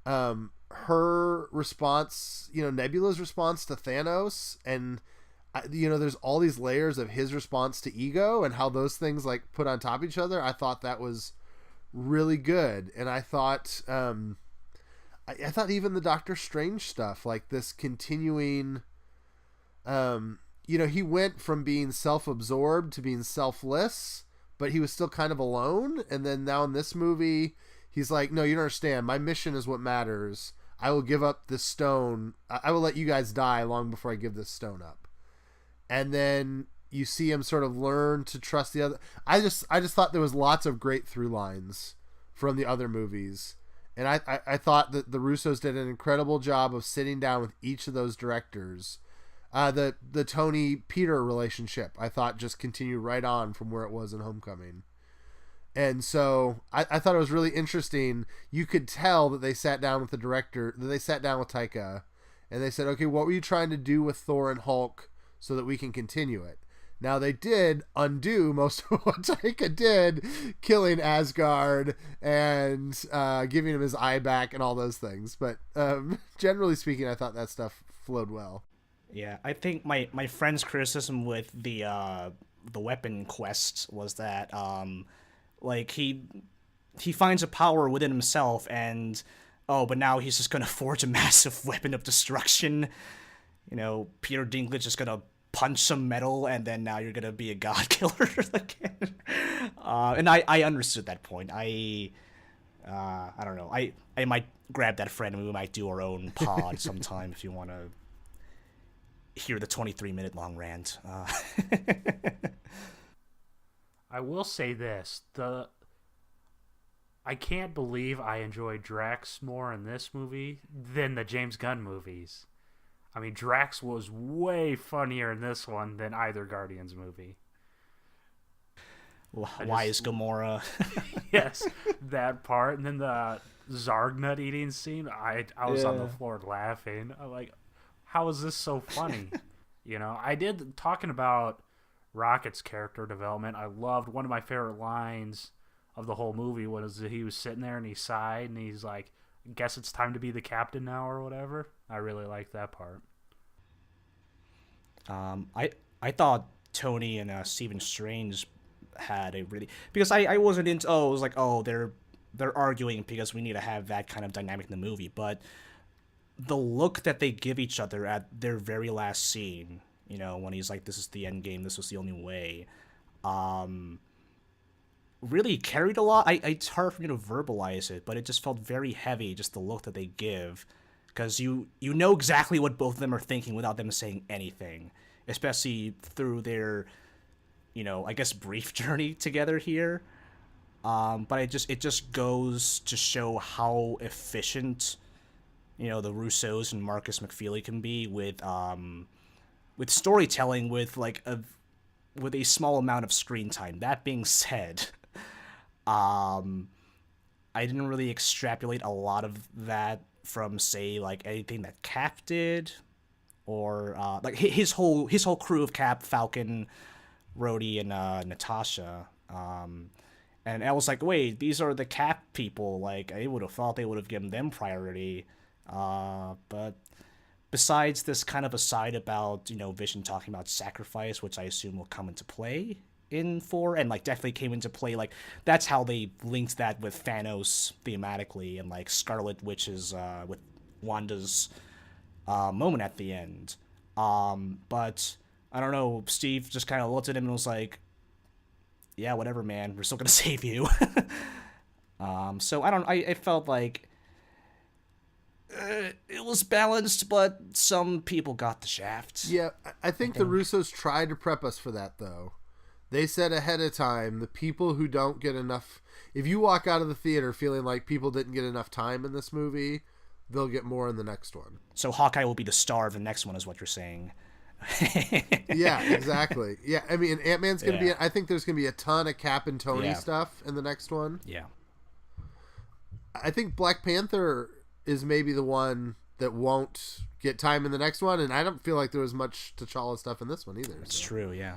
S1: her response, Nebula's response to Thanos, and there's all these layers of his response to ego and how those things like put on top of each other. I thought that was really good. And I thought I thought even the Doctor Strange stuff, like this continuing, he went from being self-absorbed to being selfless, but he was still kind of alone. And then now in this movie, he's like, no, you don't understand. My mission is what matters. I will give up this stone. I will let you guys die long before I give this stone up. And then you see him sort of learn to trust the other. I just thought there was lots of great through lines from the other movies. And I thought that the Russos did an incredible job of sitting down with each of those directors. The Tony Peter relationship, I thought, just continued right on from where it was in Homecoming. And so I thought it was really interesting. You could tell that they sat down with the director, that they sat down with Taika, and they said, okay, what were you trying to do with Thor and Hulk so that we can continue it? Now, they did undo most of what Taika did, killing Asgard and giving him his eye back and all those things. But generally speaking, I thought that stuff flowed well.
S3: Yeah, I think my friend's criticism with the weapon quest was that like he finds a power within himself, and but now he's just gonna forge a massive weapon of destruction. You know, Peter Dinklage is gonna punch some metal, and then now you're gonna be a god killer again. And I understood that point. I don't know. I might grab that friend and we might do our own pod sometime if you want to hear the 23-minute long rant.
S2: I will say this: I can't believe I enjoyed Drax more in this movie than the James Gunn movies. I mean, Drax was way funnier in this one than either Guardians movie.
S3: Why is Gamora?
S2: Yes, that part. And then the Zargnut eating scene, I was on the floor laughing. I'm like, how is this so funny? You know, talking about Rocket's character development, I loved one of my favorite lines of the whole movie was that he was sitting there and he sighed and he's like, guess it's time to be the captain now or whatever. I really liked that part.
S3: I thought Tony and Stephen Strange had a really, because I wasn't into, it was like, they're arguing because we need to have that kind of dynamic in the movie, but the look that they give each other at their very last scene, you know, when he's like, this is the end game, this was the only way, really carried a lot. It's hard for me to verbalize it, but it just felt very heavy, just the look that they give, because you know exactly what both of them are thinking without them saying anything, especially through their, you know, I guess brief journey together here. But it just goes to show how efficient, you know, the Russos and Marcus McFeely can be with storytelling with with a small amount of screen time. That being said, I didn't really extrapolate a lot of that from, say, like anything that Cap did, or like his whole crew of Cap, Falcon, Rhodey, and Natasha. And I was like, wait, these are the Cap people. Like, I would have thought they would have given them priority. But besides this kind of aside about, you know, Vision talking about sacrifice, which I assume will come into play in 4, and like definitely came into play, like that's how they linked that with Thanos thematically, and like Scarlet Witch's with Wanda's moment at the end. But I don't know, Steve just kind of looked at him and was like, yeah, whatever, man, we're still gonna save you. So I felt like it was balanced, but some people got the shaft.
S1: Yeah, I think the Russos tried to prep us for that, though. They said ahead of time, the people who don't get enough, if you walk out of the theater feeling like people didn't get enough time in this movie, they'll get more in the next one.
S3: So Hawkeye will be the star of the next one, is what you're saying.
S1: Yeah, exactly. Yeah, I mean, Ant-Man's going to be, I think there's going to be a ton of Cap and Tony stuff in the next one.
S3: Yeah.
S1: I think Black Panther is maybe the one that won't get time in the next one, and I don't feel like there was much T'Challa stuff in this one either.
S3: That's true, yeah.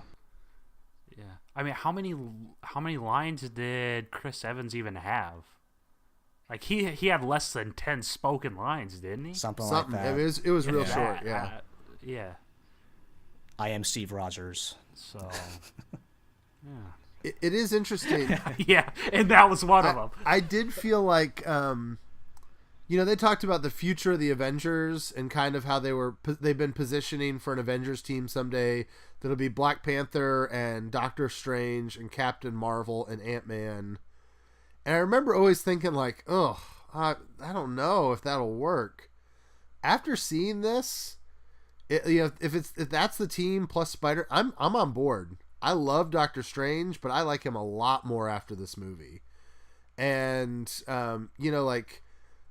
S2: Yeah. I mean, how many lines did Chris Evans even have? Like, he had less than 10 spoken lines, didn't he?
S3: Something like that.
S1: It was real short, yeah.
S2: Yeah.
S3: I am Steve Rogers.
S2: So, yeah.
S1: It is interesting.
S2: Yeah, and that was one of them.
S1: I did feel like They talked about the future of the Avengers and kind of how they've been positioning for an Avengers team someday that'll be Black Panther and Doctor Strange and Captain Marvel and Ant-Man. And I remember always thinking like, oh, I don't know if that'll work. After seeing this, if that's the team plus Spider, I'm on board. I love Doctor Strange, but I like him a lot more after this movie. And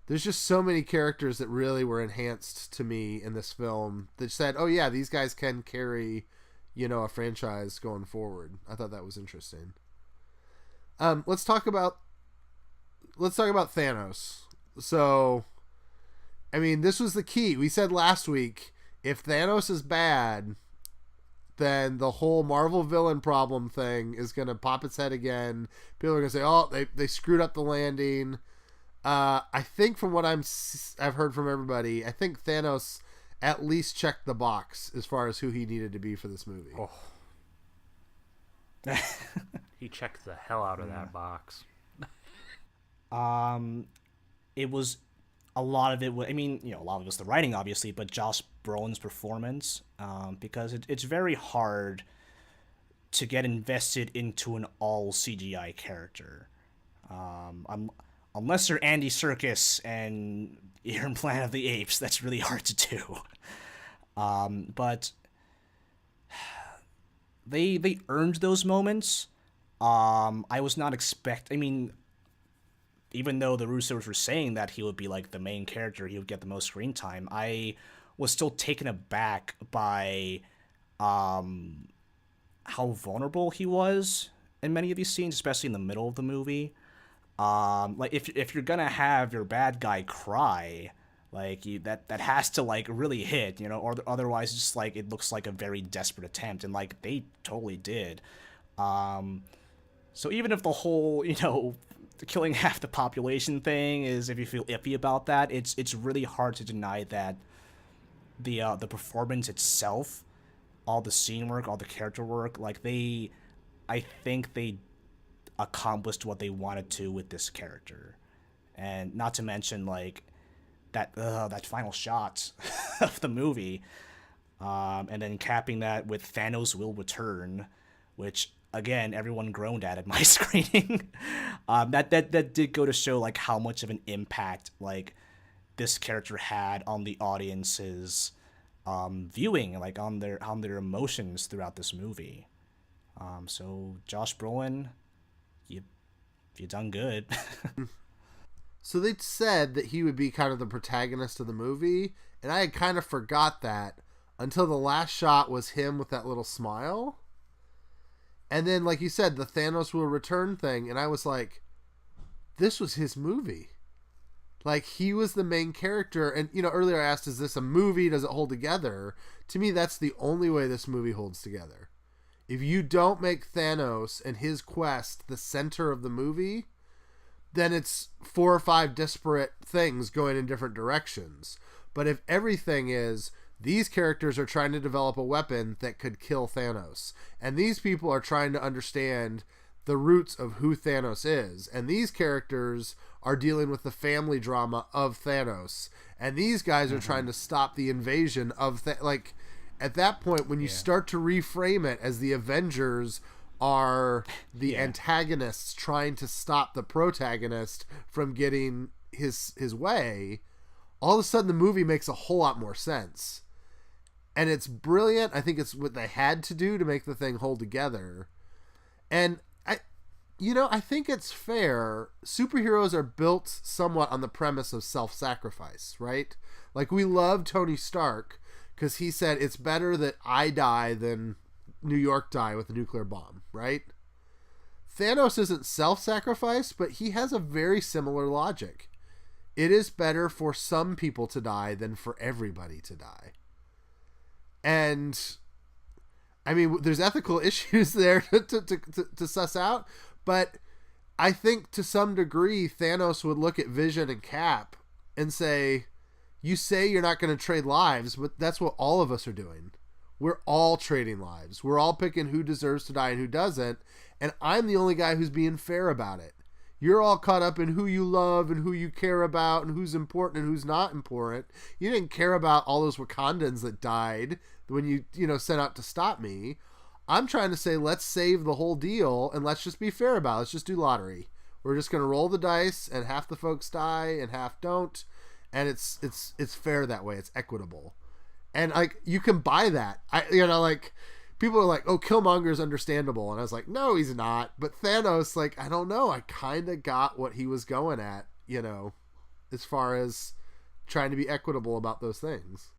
S1: there's just so many characters that really were enhanced to me in this film that said, oh yeah, these guys can carry, a franchise going forward. I thought that was interesting. Let's talk about Thanos. So, this was the key. We said last week, if Thanos is bad, then the whole Marvel villain problem thing is going to pop its head again. People are going to say, oh, they screwed up the landing. I think from what I've heard from everybody, I think Thanos at least checked the box as far as who he needed to be for this movie.
S2: Oh. He checked the hell out of that box.
S3: It was a lot of it. A lot of it was the writing, obviously, but Josh Brolin's performance, because it's very hard to get invested into an all CGI character. Unless you're Andy Serkis and you're in Planet of the Apes, that's really hard to do. But they earned those moments. I was not even though the Russos were saying that he would be like the main character, he would get the most screen time, I was still taken aback by how vulnerable he was in many of these scenes, especially in the middle of the movie. Like if you're gonna have your bad guy cry, that has to really hit, or otherwise just it looks like a very desperate attempt, and they totally did. So even if the whole killing half the population thing is, if you feel iffy about that, it's really hard to deny that the performance itself, all the scene work, all the character work, I think they accomplished what they wanted to with this character. And not to mention that final shot of the movie, and then capping that with Thanos will return, which again everyone groaned at my screening. That did go to show how much of an impact this character had on the audience's viewing, on their emotions throughout this movie. So Josh Brolin, you done good.
S1: So they said that he would be kind of the protagonist of the movie, and I had kind of forgot that until the last shot was him with that little smile. And then, like you said, the Thanos will return thing, and I was like, this was his movie. He was the main character, and, earlier I asked, is this a movie? Does it hold together? To me, that's the only way this movie holds together. If you don't make Thanos and his quest the center of the movie, then it's 4 or 5 disparate things going in different directions. But if everything is, these characters are trying to develop a weapon that could kill Thanos, and these people are trying to understand the roots of who Thanos is, and these characters are dealing with the family drama of Thanos, and these guys are trying to stop the invasion of at that point, when you start to reframe it as the Avengers are the antagonists trying to stop the protagonist from getting his way, all of a sudden the movie makes a whole lot more sense. And it's brilliant. I think it's what they had to do to make the thing hold together. And I think it's fair. Superheroes are built somewhat on the premise of self-sacrifice, right? We love Tony Stark because he said it's better that I die than New York die with a nuclear bomb, right? Thanos isn't self-sacrifice, but he has a very similar logic. It is better for some people to die than for everybody to die. And there's ethical issues there to suss out, but I think to some degree Thanos would look at Vision and Cap and say, you say you're not going to trade lives, but that's what all of us are doing. We're all trading lives. We're all picking who deserves to die and who doesn't. And I'm the only guy who's being fair about it. You're all caught up in who you love and who you care about and who's important and who's not important. You didn't care about all those Wakandans that died when you set out to stop me. I'm trying to say, let's save the whole deal and let's just be fair about it. Let's just do lottery. We're just going to roll the dice and half the folks die and half don't. And it's fair that way. It's equitable. And like, you can buy that. People are like, oh, Killmonger's understandable. And I was like, no, he's not. But Thanos, like, I don't know. I kind of got what he was going at, as far as trying to be equitable about those things.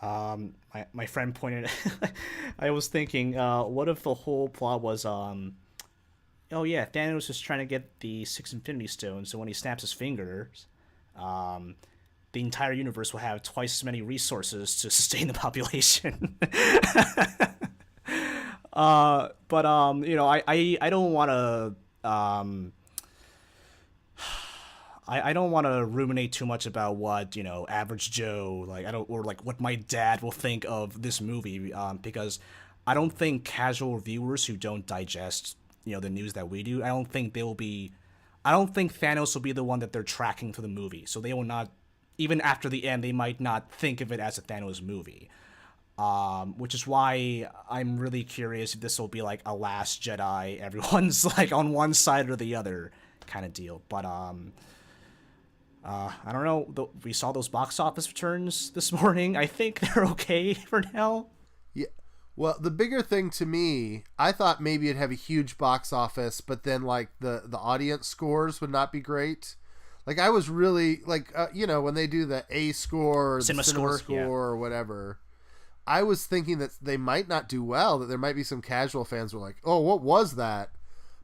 S3: My friend pointed I was thinking, what if the whole plot was, oh yeah, Thanos is trying to get the 6 Infinity Stones, so when he snaps his fingers, the entire universe will have twice as many resources to sustain the population. I don't want to, I don't want to ruminate too much about what, average Joe, what my dad will think of this movie, because I don't think casual viewers who don't digest, the news that we do, I don't think Thanos will be the one that they're tracking to the movie. So they will not, even after the end, they might not think of it as a Thanos movie. Which is why I'm really curious if this will be like a Last Jedi, everyone's like on one side or the other kind of deal. But, I don't know. We saw those box office returns this morning. I think they're okay for now.
S1: Yeah. Well, the bigger thing to me, I thought maybe it'd have a huge box office, but then like the audience scores would not be great. Like I was really like, when they do the A score or the cinema score or whatever, I was thinking that they might not do well, that there might be some casual fans who are like, oh, what was that?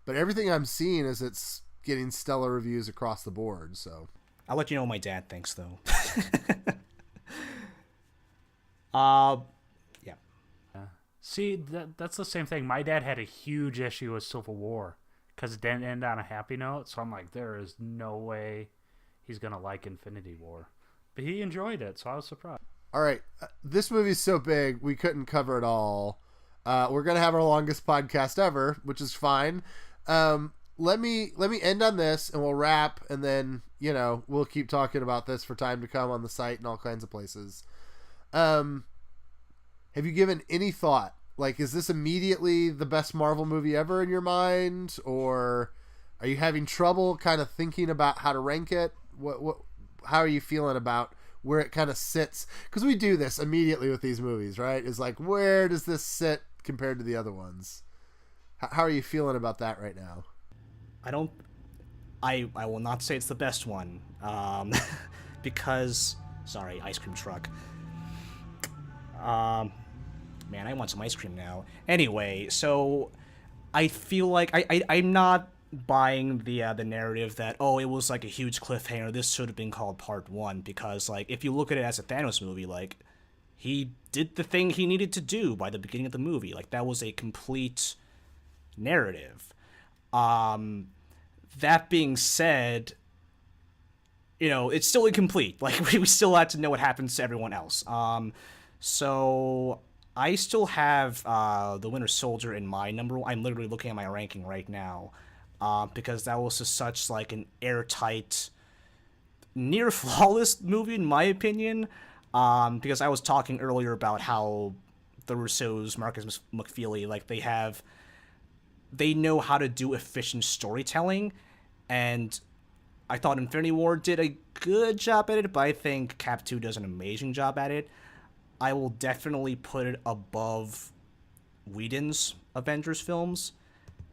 S1: But everything I'm seeing is it's getting stellar reviews across the board. So
S3: I'll let you know what my dad thinks, though. Yeah.
S2: See, that's the same thing. My dad had a huge issue with Civil War because it didn't end on a happy note. So I'm like, there is no way he's going to like Infinity War. But he enjoyed it, so I was surprised.
S1: All right. This movie's so big, we couldn't cover it all. We're going to have our longest podcast ever, which is fine. Let me end on this and we'll wrap, and then, we'll keep talking about this for time to come on the site and all kinds of places. Have you given any thought? Like, is this immediately the best Marvel movie ever in your mind? Or are you having trouble kind of thinking about how to rank it? How are you feeling about where it kind of sits? Because we do this immediately with these movies, right? It's like, where does this sit compared to the other ones? How are you feeling about that right now?
S3: I will not say it's the best one, because, sorry, ice cream truck. Man, I want some ice cream now. Anyway, so I feel like I'm not buying the narrative that, oh, it was like a huge cliffhanger, this should have been called part 1, because like if you look at it as a Thanos movie, like he did the thing he needed to do by the beginning of the movie. Like that was a complete narrative. That being said, it's still incomplete. Like we still had to know what happens to everyone else. So I still have the Winter Soldier in my number one. I'm literally looking at my ranking right now, because that was just such like an airtight, near flawless movie in my opinion. Because I was talking earlier about how the Russos, Marcus McFeely, like they know how to do efficient storytelling, and I thought Infinity War did a good job at it, but I think Cap 2 does an amazing job at it. I will definitely put it above Whedon's Avengers films,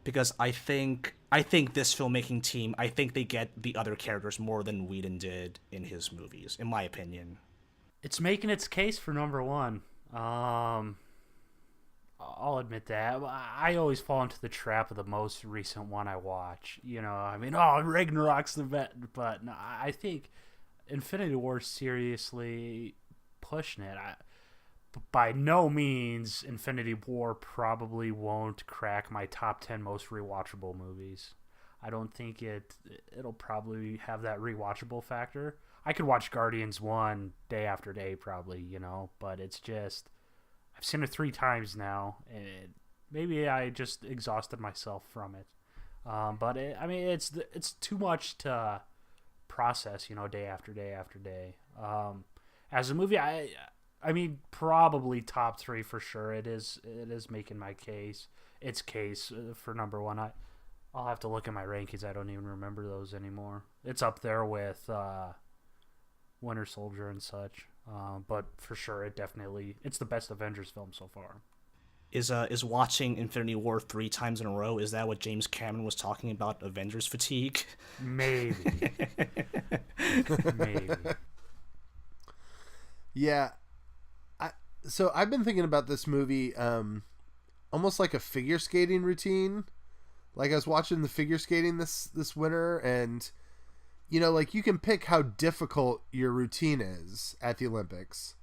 S3: because I think this filmmaking team, I think they get the other characters more than Whedon did in his movies, in my opinion.
S2: It's making its case for number one. I'll admit that. I always fall into the trap of the most recent one I watch. Ragnarok's the vet, but no, I think Infinity War seriously pushing it. By no means, Infinity War probably won't crack my top 10 most rewatchable movies. I don't think it'll probably have that rewatchable factor. I could watch Guardians 1 day after day probably, but it's just, I've seen it 3 times now, and maybe I just exhausted myself from it. But it's too much to process, day after day after day. As a movie, I mean, probably top 3 for sure. It is making my case. Its case for number 1. I'll have to look at my rankings. I don't even remember those anymore. It's up there with Winter Soldier and such. But for sure, it's the best Avengers film so far.
S3: Is watching Infinity War 3 times in a row, is that what James Cameron was talking about, Avengers fatigue?
S2: Maybe. Maybe.
S1: Yeah. So I've been thinking about this movie almost like a figure skating routine. Like I was watching the figure skating this winter, and like you can pick how difficult your routine is at the Olympics,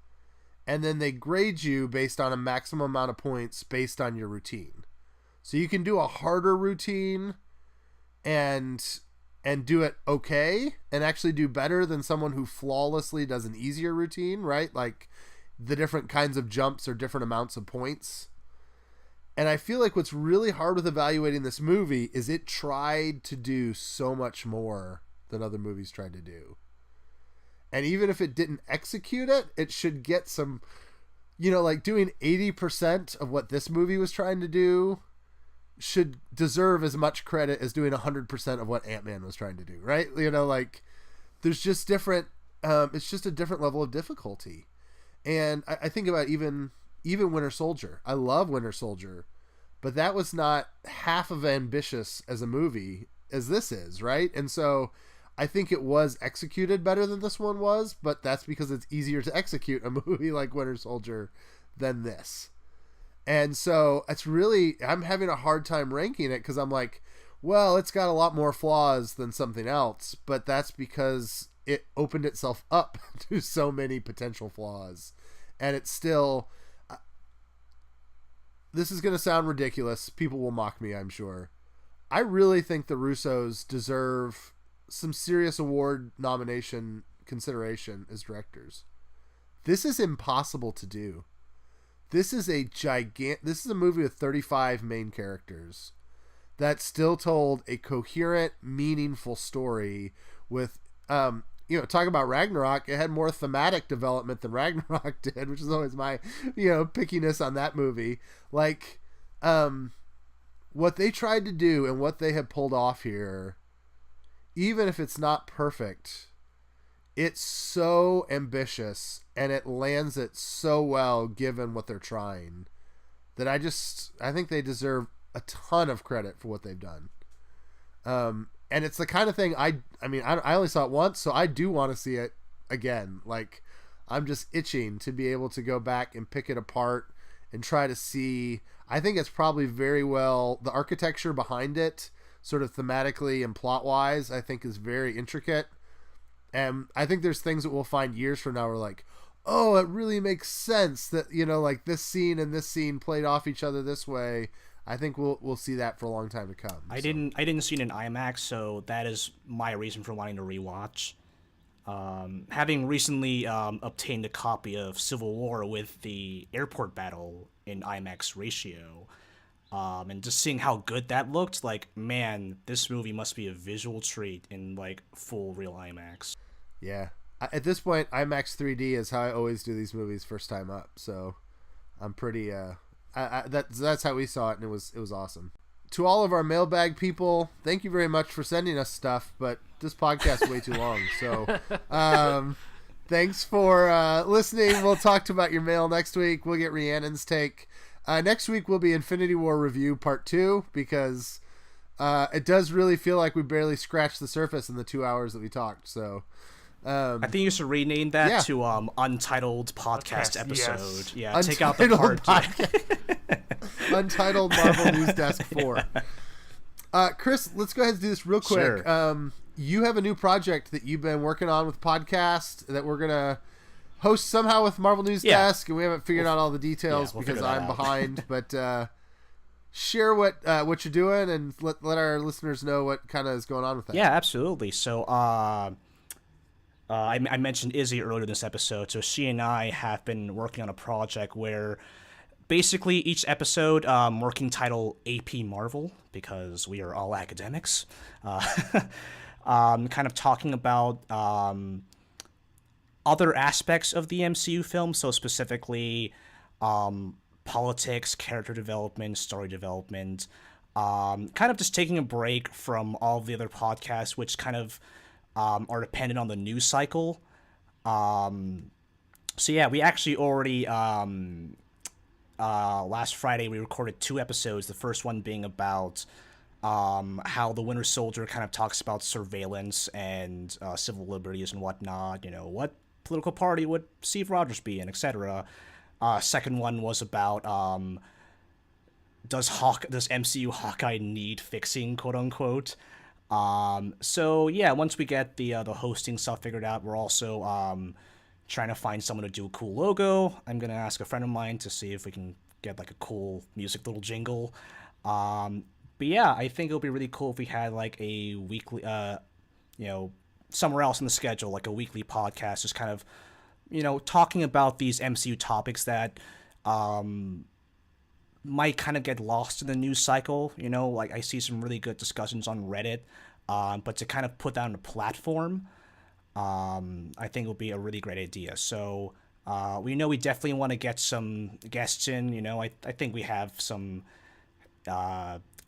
S1: and then they grade you based on a maximum amount of points based on your routine. So you can do a harder routine and do it okay and actually do better than someone who flawlessly does an easier routine, right? Like the different kinds of jumps are different amounts of points. And I feel like what's really hard with evaluating this movie is it tried to do so much more than other movies tried to do. And even if it didn't execute it, it should get some, like doing 80% of what this movie was trying to do should deserve as much credit as doing 100% of what Ant-Man was trying to do, right? Like there's just different, it's just a different level of difficulty. And I think about even Winter Soldier. I love Winter Soldier, but that was not half of ambitious as a movie as this is, right? And so I think it was executed better than this one was, but that's because it's easier to execute a movie like Winter Soldier than this. And so I'm having a hard time ranking it because I'm like, well, it's got a lot more flaws than something else, but that's because it opened itself up to so many potential flaws. And it's still, this is going to sound ridiculous. People will mock me, I'm sure. I really think the Russos deserve some serious award nomination consideration as directors. This is impossible to do. This is a movie with 35 main characters that still told a coherent, meaningful story with, talk about Ragnarok. It had more thematic development than Ragnarok did, which is always my, pickiness on that movie. Like, what they tried to do and what they have pulled off here, even if it's not perfect, it's so ambitious and it lands it so well given what they're trying that I think they deserve a ton of credit for what they've done. And it's the kind of thing I only saw it once, so I do want to see it again. Like, I'm just itching to be able to go back and pick it apart and try to see. I think it's probably very well, the architecture behind it, sort of thematically and plot wise, I think is very intricate. And I think there's things that we'll find years from now where like, oh, it really makes sense that, like this scene and this scene played off each other this way. I think we'll see that for a long time to come.
S3: I didn't see it in IMAX, so that is my reason for wanting to rewatch. Having recently obtained a copy of Civil War with the airport battle in IMAX ratio, and just seeing how good that looked, like, man, this movie must be a visual treat in like full real IMAX.
S1: Yeah, at this point, IMAX 3D is how I always do these movies first time up. So I'm pretty. That's how we saw it, and it was awesome. To all of our mailbag people, thank you very much for sending us stuff, but this podcast is way too long. So thanks for listening. We'll talk about your mail next week. We'll get Rhiannon's take. Next week will be Infinity War Review Part 2, because it does really feel like we barely scratched the surface in the 2 hours that we talked. So
S3: I think you should rename that to Untitled Podcast Episode.
S2: Yes.
S3: Yeah,
S1: Untitled
S3: take out the part.
S1: Untitled Marvel News Desk 4. Chris, let's go ahead and do this real quick.
S3: Sure.
S1: You have a new project that you've been working on with podcast that we're going to host somehow with Marvel News Desk, and we haven't figured out all the details because I'm behind. But share what you're doing and let our listeners know what kind of is going on with that.
S3: Yeah, absolutely. So I mentioned Izzy earlier in this episode. So she and I have been working on a project where basically each episode working title AP Marvel, because we are all academics. Kind of talking about other aspects of the MCU film, so specifically politics, character development, story development, kind of just taking a break from all the other podcasts, which kind of are dependent on the news cycle. So yeah, we actually already last Friday we recorded 2 episodes. The first one being about how the Winter Soldier kind of talks about surveillance and civil liberties and whatnot. You know, what political party would Steve Rogers be in, etc. Second one was about does MCU Hawkeye need fixing, quote unquote. So yeah, once we get the hosting stuff figured out, we're also trying to find someone to do a cool logo. I'm gonna ask a friend of mine to see if we can get like a cool music little jingle. But yeah, I think it'll be really cool if we had like a weekly, somewhere else in the schedule, like a weekly podcast, just kind of, talking about these MCU topics that might kind of get lost in the news cycle. Like I see some really good discussions on Reddit, but to kind of put that on a platform, I think it will be a really great idea. So we definitely want to get some guests in. I think we have some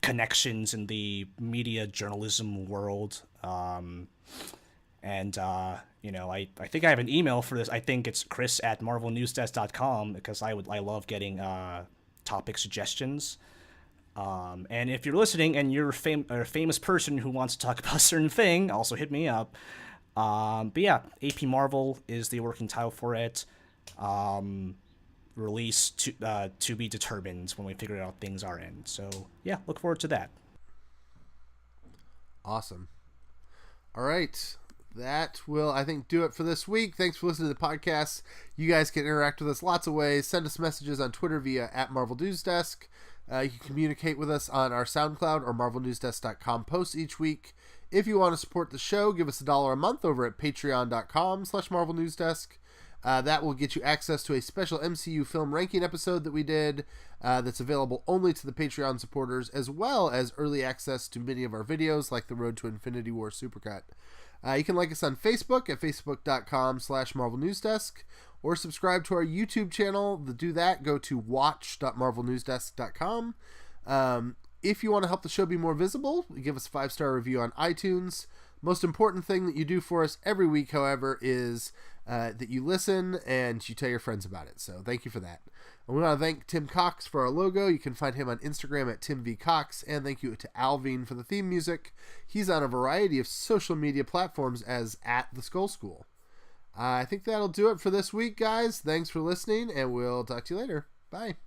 S3: connections in the media journalism world. I think I have an email for this. I think it's chris@marvelnewsdesk.com, because I love getting topic suggestions. And if you're listening and you're a famous person who wants to talk about a certain thing, also hit me up. But yeah, AP Marvel is the working title for it. Release to be determined when we figure out things are in. So yeah, look forward to that.
S1: Awesome. All right. That will, I think, do it for this week. Thanks for listening to the podcast. You guys can interact with us lots of ways. Send us messages on Twitter via @MarvelNewsDesk. You can communicate with us on our SoundCloud or MarvelNewsDesk.com posts each week. If you want to support the show, give us $1 a month over at patreon.com/MarvelNewsDesk. That will get you access to a special MCU film ranking episode that we did that's available only to the Patreon supporters, as well as early access to many of our videos like the Road to Infinity War Supercut. You can like us on Facebook at facebook.com/MarvelNewsDesk, or subscribe to our YouTube channel. To do that, go to watch.marvelnewsdesk.com. If you want to help the show be more visible, give us a 5-star review on iTunes. Most important thing that you do for us every week, however, is that you listen and you tell your friends about it. So thank you for that. And we want to thank Tim Cox for our logo. You can find him on Instagram at TimVCox. And thank you to Alvin for the theme music. He's on a variety of social media platforms as @TheSkullSchool. I think that'll do it for this week, guys. Thanks for listening, and we'll talk to you later. Bye.